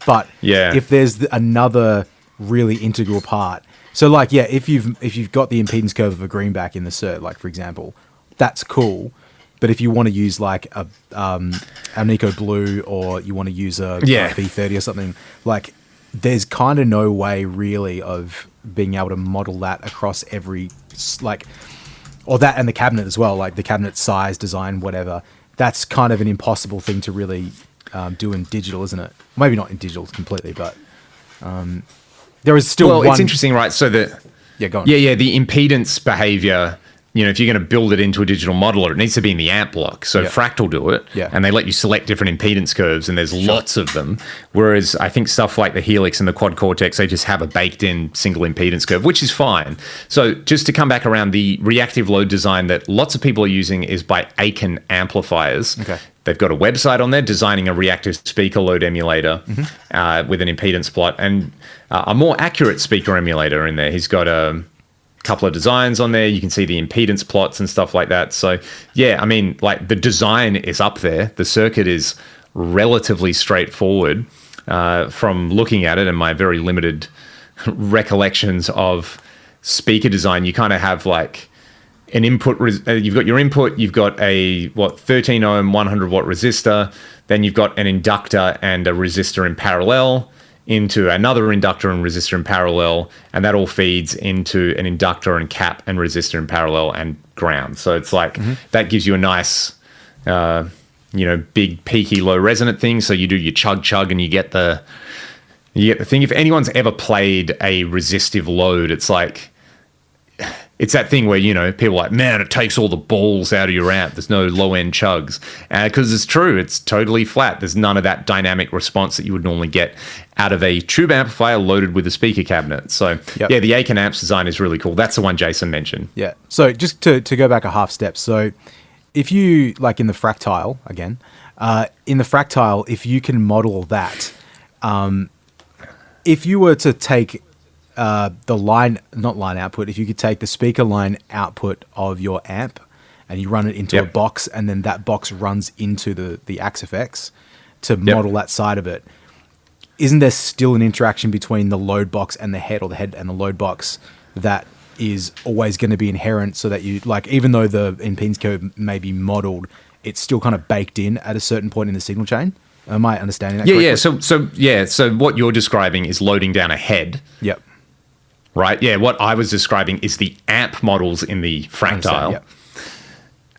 Speaker 1: but
Speaker 2: Yeah.
Speaker 1: if there's another really integral part. So like, yeah, if you've got the impedance curve of a greenback in the cert, like for example, that's cool. But if you want to use like a Nico Blue, or you want to use a V30 or something, like there's kind of no way really of being able to model that across every or that and the cabinet as well, like the cabinet size, design, whatever. That's kind of an impossible thing to really do in digital, isn't it? Maybe not in digital completely, but there is still
Speaker 2: It's interesting, right? So
Speaker 1: Yeah, go on.
Speaker 2: Yeah, the impedance behavior, if you're going to build it into a digital modeler, it needs to be in the amp block. So
Speaker 1: Yeah.
Speaker 2: Fractal do it,
Speaker 1: Yeah.
Speaker 2: and they let you select different impedance curves, and there's lots of them. Whereas I think stuff like the Helix and the Quad Cortex, they just have a baked-in single impedance curve, which is fine. So just to come back around, the reactive load design that lots of people are using is by Aiken amplifiers.
Speaker 1: Okay.
Speaker 2: They've got a website on there designing a reactive speaker load emulator with an impedance plot, and a more accurate speaker emulator in there. He's got a couple of designs on there. You can see the impedance plots and stuff like that. So yeah, I mean, like the design is up there. The circuit is relatively straightforward from looking at it and my very limited recollections of speaker design. You kind of have like an input, you've got your input, you've got a 13 ohm 100 watt resistor, then you've got an inductor and a resistor in parallel into another inductor and resistor in parallel, and that all feeds into an inductor and cap and resistor in parallel and ground. So it's like that gives you a nice big peaky low resonant thing. So you do your chug and you get the thing. If anyone's ever played a resistive load, it's like it's that thing where, people are like, man, it takes all the balls out of your amp. There's no low-end chugs. Because it's true. It's totally flat. There's none of that dynamic response that you would normally get out of a tube amplifier loaded with a speaker cabinet. So,
Speaker 1: Yep.
Speaker 2: yeah, the Aiken amps design is really cool. That's the one Jason mentioned.
Speaker 1: Yeah. So just to go back a half step. So if you, like in the Fractile, again, if you can model that, if you were to take not line output, if you could take the speaker line output of your amp and you run it into a
Speaker 2: Yep.
Speaker 1: box, and then that box runs into the AXFX to model that side of it, isn't there still an interaction between the load box and the head, or the head and the load box, that is always going to be inherent, so that you, like, even though the impedance curve may be modeled, it's still kind of baked in at a certain point in the signal chain? Am I understanding that correctly?
Speaker 2: Yeah. So what you're describing is loading down a head.
Speaker 1: Yep.
Speaker 2: Right? Yeah, what I was describing is the amp models in the Fractile
Speaker 1: Yep.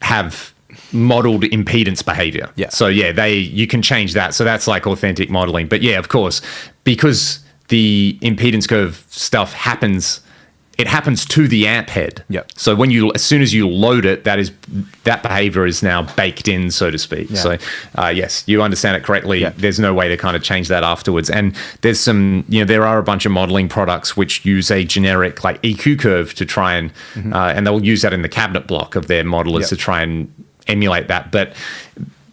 Speaker 2: have modeled impedance behavior.
Speaker 1: Yeah.
Speaker 2: So yeah, you can change that. So that's like authentic modeling. But yeah, of course, because the impedance curve stuff happens to the amp head.
Speaker 1: Yep.
Speaker 2: So as soon as you load it, that behavior is now baked in, so to speak.
Speaker 1: Yeah.
Speaker 2: So yes, you understand it correctly.
Speaker 1: Yeah.
Speaker 2: There's no way to kind of change that afterwards. And there's some, there are a bunch of modeling products which use a generic like EQ curve to try and they'll use that in the cabinet block of their modelers
Speaker 1: Yep.
Speaker 2: to try and emulate that. But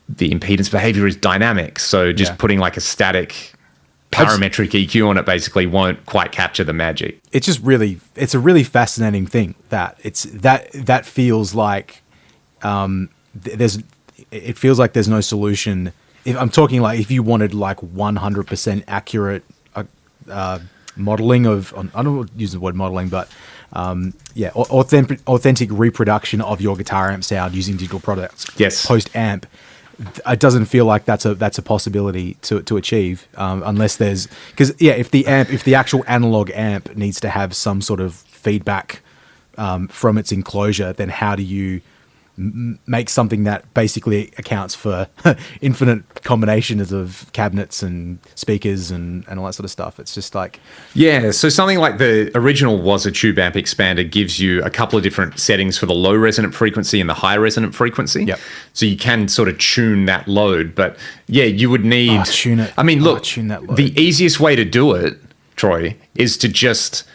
Speaker 2: the impedance behavior is dynamic. So just putting like a static parametric EQ on it basically won't quite capture the magic.
Speaker 1: It's just it's a really fascinating thing that feels like it feels like there's no solution. If I'm talking like if you wanted like 100% accurate modeling of, I don't want to use the word modeling, but authentic reproduction of your guitar amp sound using digital products.
Speaker 2: Yes.
Speaker 1: Post amp. It doesn't feel like that's a possibility to achieve, unless there's, because if the actual analog amp needs to have some sort of feedback from its enclosure, then how do you make something that basically accounts for infinite combinations of cabinets and speakers and all that sort of stuff? It's just like...
Speaker 2: Yeah, so something like the original was a tube amp expander gives you a couple of different settings for the low resonant frequency and the high resonant frequency.
Speaker 1: Yep.
Speaker 2: So you can sort of tune that load, but you would need...
Speaker 1: tune it.
Speaker 2: I mean, look,
Speaker 1: tune that load.
Speaker 2: The easiest way to do it, Troy, is to just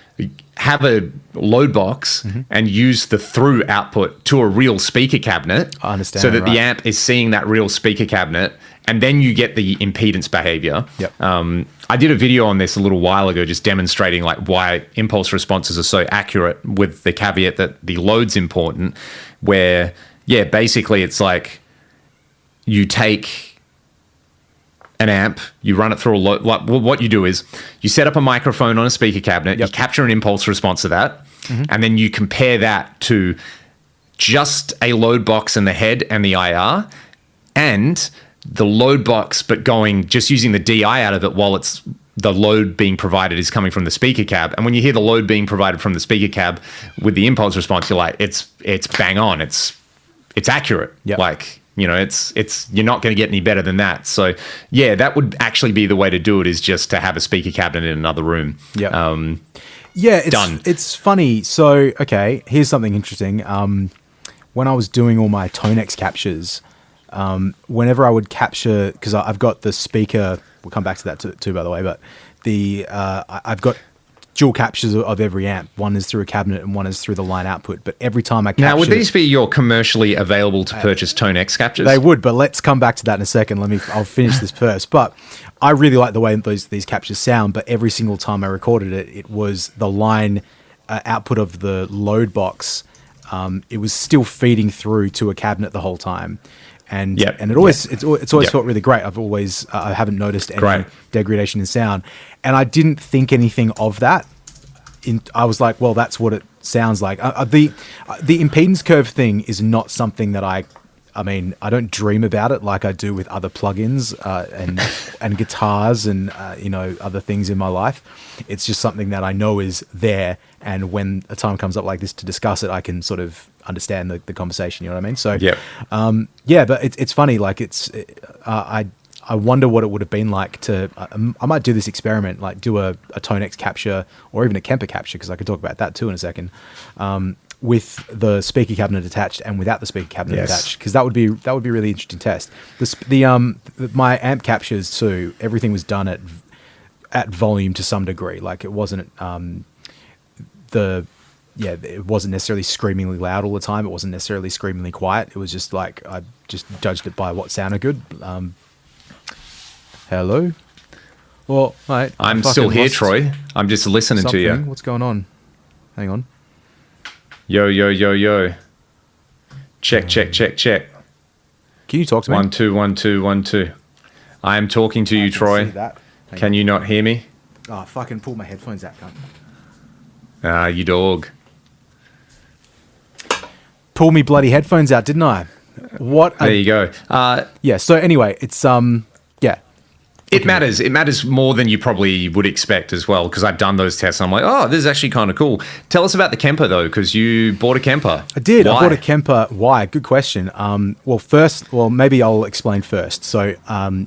Speaker 2: have a load box and use the through output to a real speaker cabinet.
Speaker 1: I understand.
Speaker 2: So that the amp is seeing that real speaker cabinet, and then you get the impedance behavior.
Speaker 1: Yep.
Speaker 2: I did a video on this a little while ago, just demonstrating like why impulse responses are so accurate, with the caveat that the load's important, where, basically it's like you take an amp, you run it through a load. What you do is you set up a microphone on a speaker cabinet, you capture an impulse response of that, and then you compare that to just a load box in the head and the IR, and the load box, but just using the DI out of it while it's the load being provided is coming from the speaker cab. And when you hear the load being provided from the speaker cab with the impulse response, you're like, it's bang on. It's accurate.
Speaker 1: Yep.
Speaker 2: Like, it's you're not going to get any better than that. So that would actually be the way to do it, is just to have a speaker cabinet in another room.
Speaker 1: Yeah. It's
Speaker 2: done.
Speaker 1: It's funny. So, okay, here's something interesting. When I was doing all my Tonex captures, whenever I would capture, because I've got the speaker, we'll come back to that too, by the way, but I've got dual captures of every amp. One is through a cabinet and one is through the line output. But every time I capture...
Speaker 2: Now, would these be your commercially available to purchase Tonex captures?
Speaker 1: They would, but let's come back to that in a second. I'll finish this first. But I really like the way these captures sound, but every single time I recorded it, it was the line output of the load box. It was still feeding through to a cabinet the whole time. And it always felt really great. I haven't noticed any degradation in sound, and I didn't think anything of that. I was like, well, that's what it sounds like. The impedance curve thing is not something that I don't dream about it like I do with other plugins and guitars and other things in my life. It's just something that I know is there, and when a time comes up like this to discuss it, I can sort of understand the conversation. You know what I mean? So but it's funny. Like I wonder what it would have been like to. I might do this experiment, like do a Tonex capture or even a Kemper capture, because I could talk about that too in a second. With the speaker cabinet attached and without the speaker cabinet attached, because that would be a really interesting test. My amp captures too, everything was done at volume to some degree. Like it wasn't it wasn't necessarily screamingly loud all the time. It wasn't necessarily screamingly quiet. It was just like I just judged it by what sounded good. Hello. Well, mate,
Speaker 2: I'm still here, Troy. I'm just listening to you.
Speaker 1: What's going on? Hang on.
Speaker 2: Yo, yo, yo, yo. Check.
Speaker 1: Can you talk to me?
Speaker 2: 1 2 1 2 1 2. I am talking to you, Troy. Can you not hear me?
Speaker 1: Oh, fucking pull my headphones out, cunt.
Speaker 2: You dog.
Speaker 1: Pull me bloody headphones out, didn't I? What?
Speaker 2: There you go.
Speaker 1: So anyway, it's
Speaker 2: It matters. It matters more than you probably would expect as well, because I've done those tests and I'm like, oh, this is actually kind of cool. Tell us about the Kemper, though, because you bought a Kemper.
Speaker 1: I did.
Speaker 2: Why?
Speaker 1: I bought a Kemper. Why? Good question. Maybe I'll explain first. So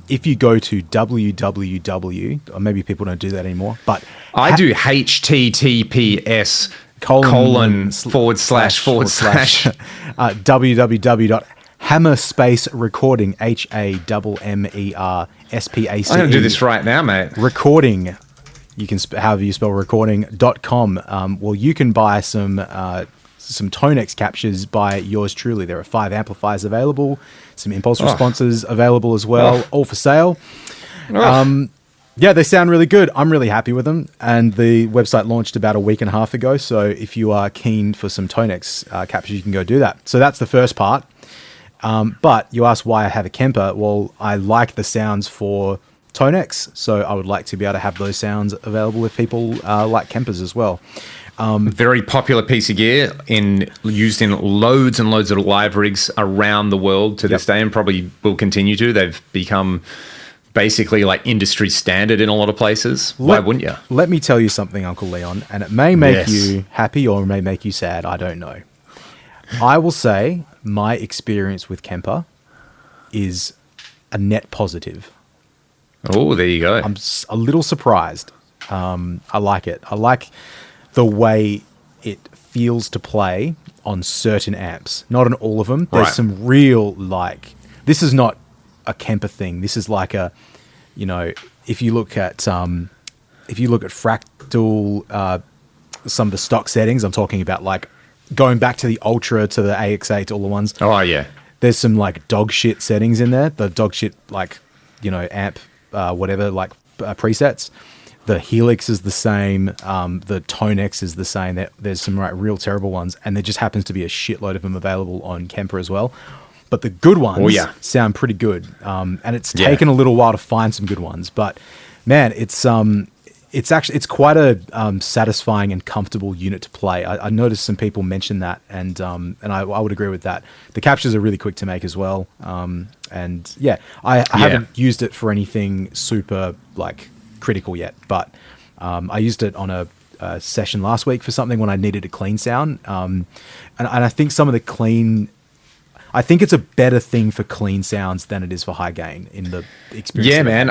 Speaker 1: if you go to www, or maybe people don't do that anymore, but...
Speaker 2: I do HTTPS colon /
Speaker 1: www.hammerspacerecording HAMMERSPACE.
Speaker 2: I'm going to do this right now, mate.
Speaker 1: Recording, you can however you spell recording.com. You can buy some Tonex captures by yours truly. There are 5 amplifiers available, some impulse responses available as well, all for sale. They sound really good. I'm really happy with them. And the website launched about a week and a half ago. So if you are keen for some Tonex captures, you can go do that. So that's the first part. But you asked why I have a Kemper. Well, I like the sounds for Tonex. So I would like to be able to have those sounds available if people like Kempers as well.
Speaker 2: Very popular piece of gear used in loads and loads of live rigs around the world to this day, and probably will continue to. They've become basically like industry standard in a lot of places. Why wouldn't you?
Speaker 1: Let me tell you something, Uncle Leon, and it may make you happy or it may make you sad. I don't know. I will say my experience with Kemper is a net positive.
Speaker 2: Oh, there you go.
Speaker 1: I'm a little surprised. I like it. I like the way it feels to play on certain amps. Not on all of them. There's some real, like, this is not a Kemper thing. This is like a, you know, if you look at Fractal, some of the stock settings, I'm talking about like going back to the Ultra, to the AX8, all the ones.
Speaker 2: Oh, yeah.
Speaker 1: There's some like dog shit settings in there. The dog shit, like, you know, amp, whatever, like presets. The Helix is the same. The Tonex is the same. There's some real terrible ones, and there just happens to be a shitload of them available on Kemper as well. But the good ones sound pretty good, and it's taken a little while to find some good ones. But man, it's quite a satisfying and comfortable unit to play. I noticed some people mention that, and I would agree with that. The captures are really quick to make as well, and I haven't used it for anything super like critical yet, but I used it on a session last week for something when I needed a clean sound, and I think some of the clean, I think it's a better thing for clean sounds than it is for high gain in the experience.
Speaker 2: Yeah, man.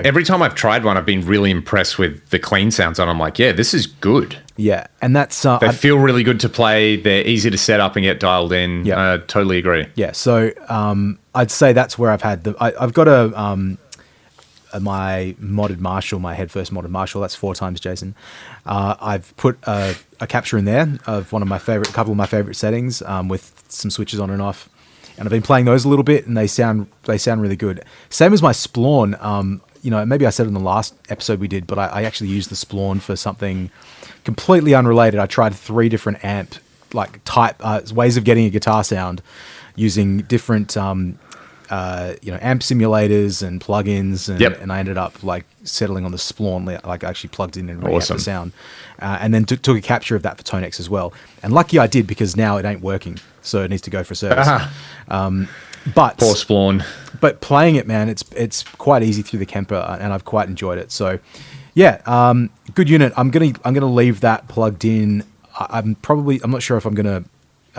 Speaker 2: Every time I've tried one, I've been really impressed with the clean sounds, and I'm like, yeah, this is good.
Speaker 1: Yeah, and that's
Speaker 2: they feel really good to play. They're easy to set up and get dialed in. Yeah, totally agree.
Speaker 1: Yeah, so I'd say that's where I've had I've got my modded Marshall, my head first modded Marshall. That's 4 times Jason. I've put a capture in there of a couple of my favorite settings with some switches on and off, and I've been playing those a little bit, and they sound really good. Same as my Splawn. You know, maybe I said in the last episode we did, but I actually used the Splawn for something completely unrelated. I tried 3 different amp ways of getting a guitar sound using different amp simulators and plugins, and I ended up like settling on the Splawn, like I actually plugged in and reamped the sound, and then took a capture of that for Tonex as well. And lucky I did, because now it ain't working, so it needs to go for service. But
Speaker 2: poor Splawn.
Speaker 1: But playing it, man, it's quite easy through the Kemper, and I've quite enjoyed it. So yeah, good unit. I'm gonna leave that plugged in. I'm not sure if I'm gonna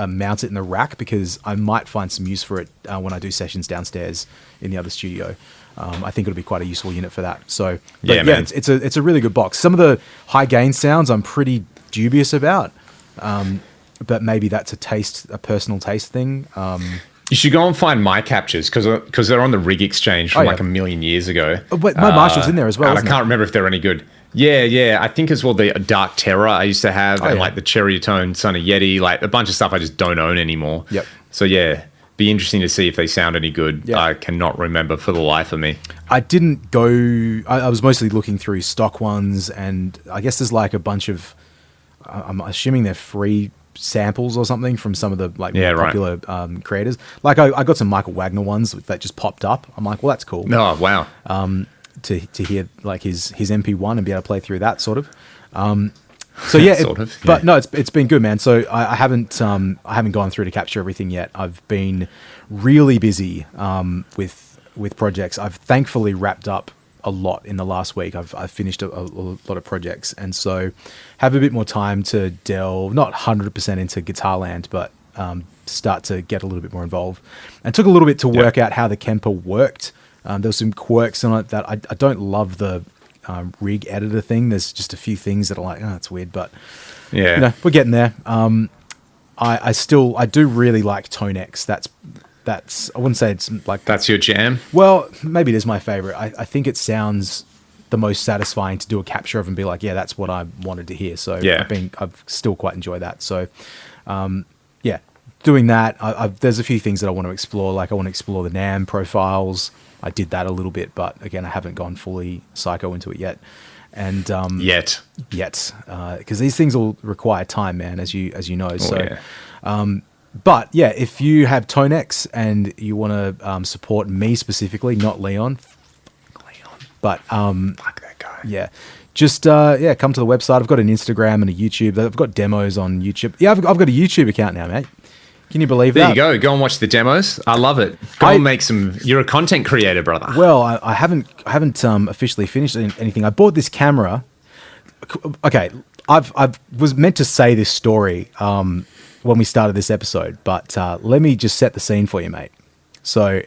Speaker 1: mount it in the rack, because I might find some use for it when I do sessions downstairs in the other studio. I think it'll be quite a useful unit for that. So man. It's a really good box. Some of the high gain sounds I'm pretty dubious about, but maybe that's a personal taste thing.
Speaker 2: You should go and find my captures, because they're on the Rig Exchange from a million years ago.
Speaker 1: But my Marshall's in there as well.
Speaker 2: And I can't remember if they're any good. Yeah. I think as well the Dark Terror I used to have, and like the Cherry Tone Son of Yeti, like a bunch of stuff I just don't own anymore.
Speaker 1: Yep.
Speaker 2: So yeah, be interesting to see if they sound any good. Yep. I cannot remember for the life of me.
Speaker 1: I didn't go. I was mostly looking through stock ones, and I guess there's like a bunch of. I'm assuming they're free samples or something from some of the more popular creators. Like I got some Michael Wagner ones that just popped up. I'm like, well, that's cool.
Speaker 2: Oh wow.
Speaker 1: To hear like his MP1 and be able to play through that sort of. So yeah, but no, it's been good, man. So I haven't gone through to capture everything yet. I've been really busy with projects. I've thankfully wrapped up a lot in the last week. I've finished a lot of projects, and so have a bit more time to delve, not 100% into guitar land, but start to get a little bit more involved. And it took a little bit to work out how the Kemper worked. There was some quirks on it that I don't love the rig editor thing. There's just a few things that are like, oh, it's weird, but we're getting there. I do really like Tonex. That's I wouldn't say it's like
Speaker 2: that's your jam.
Speaker 1: Well, maybe it is my favorite. I think it sounds the most satisfying to do a capture of and be like, yeah, that's what I wanted to hear. So I've still quite enjoyed that. So doing that. There's a few things that I want to explore. Like I want to explore the NAMM profiles. I did that a little bit, but again, I haven't gone fully psycho into it yet. And
Speaker 2: yet,
Speaker 1: because these things will require time, man, as you know. But yeah, if you have Tonex and you want to support me specifically, not Leon, But
Speaker 2: Fuck that guy.
Speaker 1: yeah, just come to the website. I've got an Instagram and a YouTube. I've got demos on YouTube. Yeah, I've got a YouTube account now, mate. Can you believe
Speaker 2: There
Speaker 1: that?
Speaker 2: you go. Go and watch the demos. I love it. Go and make some. You're a content creator, brother.
Speaker 1: Well, I haven't officially finished anything. I bought this camera. Okay, I was meant to say this story when we started this episode, but let me just set the scene for you, mate. So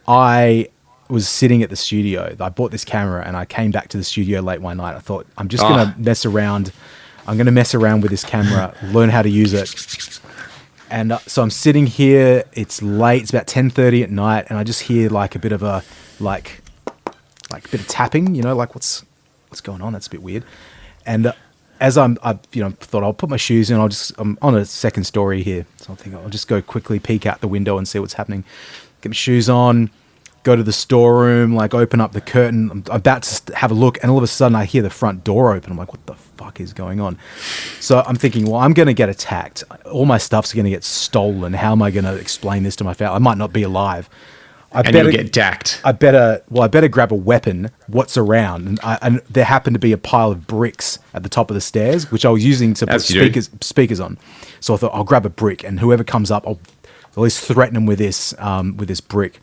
Speaker 1: I was sitting at the studio. I bought this camera and I came back to the studio late one night. I thought, I'm just going to mess around. I'm going to mess around with this camera, learn how to use it. And so I'm sitting here. It's late. It's about 10:30 at night, and I just hear like a bit of a like a bit of tapping. You know, like what's going on? That's a bit weird. And as I thought I'll put my shoes in. I'm on a second story here, so I think I'll just go quickly peek out the window and see what's happening. Get my shoes on, go to the storeroom, like open up the curtain. I'm about to have a look, and all of a sudden I hear the front door open. I'm like, what the fuck is going on? So I'm thinking, well, I'm going to get attacked. All my stuff's going to get stolen. How am I going to explain this to my family? I might not be alive.
Speaker 2: You'll get dacked.
Speaker 1: I better grab a weapon. What's around? And there happened to be a pile of bricks at the top of the stairs, which I was using to put speakers on. So I thought I'll grab a brick, and whoever comes up, I'll at least threaten them with this brick.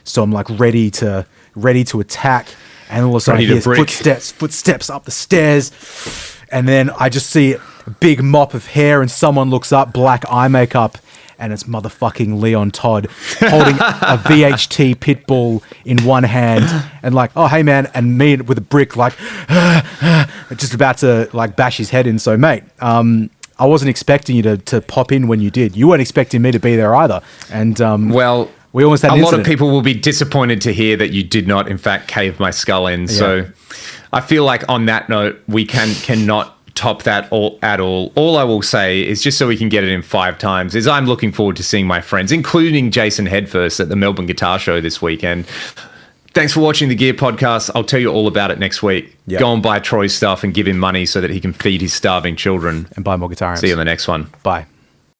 Speaker 1: So I'm like ready to attack, and all of a sudden I hear footsteps up the stairs, and then I just see a big mop of hair, and someone looks up, black eye makeup, and it's motherfucking Leon Todd holding a VHT pit bull in one hand, and like, oh hey man, and me with a brick, like just about to like bash his head in. So mate, I wasn't expecting you to pop in when you did. You weren't expecting me to be there either, and
Speaker 2: well.
Speaker 1: We almost had
Speaker 2: a lot of people will be disappointed to hear that you did not, in fact, cave my skull in. Yeah. So I feel like on that note, we cannot top that at all. All I will say is, just so we can get it in 5 times, is I'm looking forward to seeing my friends, including Jason Headfirst, at the Melbourne Guitar Show this weekend. Thanks for watching the Gear Podcast. I'll tell you all about it next week. Yep. Go and buy Troy's stuff and give him money so that he can feed his starving children.
Speaker 1: And buy more guitar amps.
Speaker 2: See you in the next one.
Speaker 1: Bye.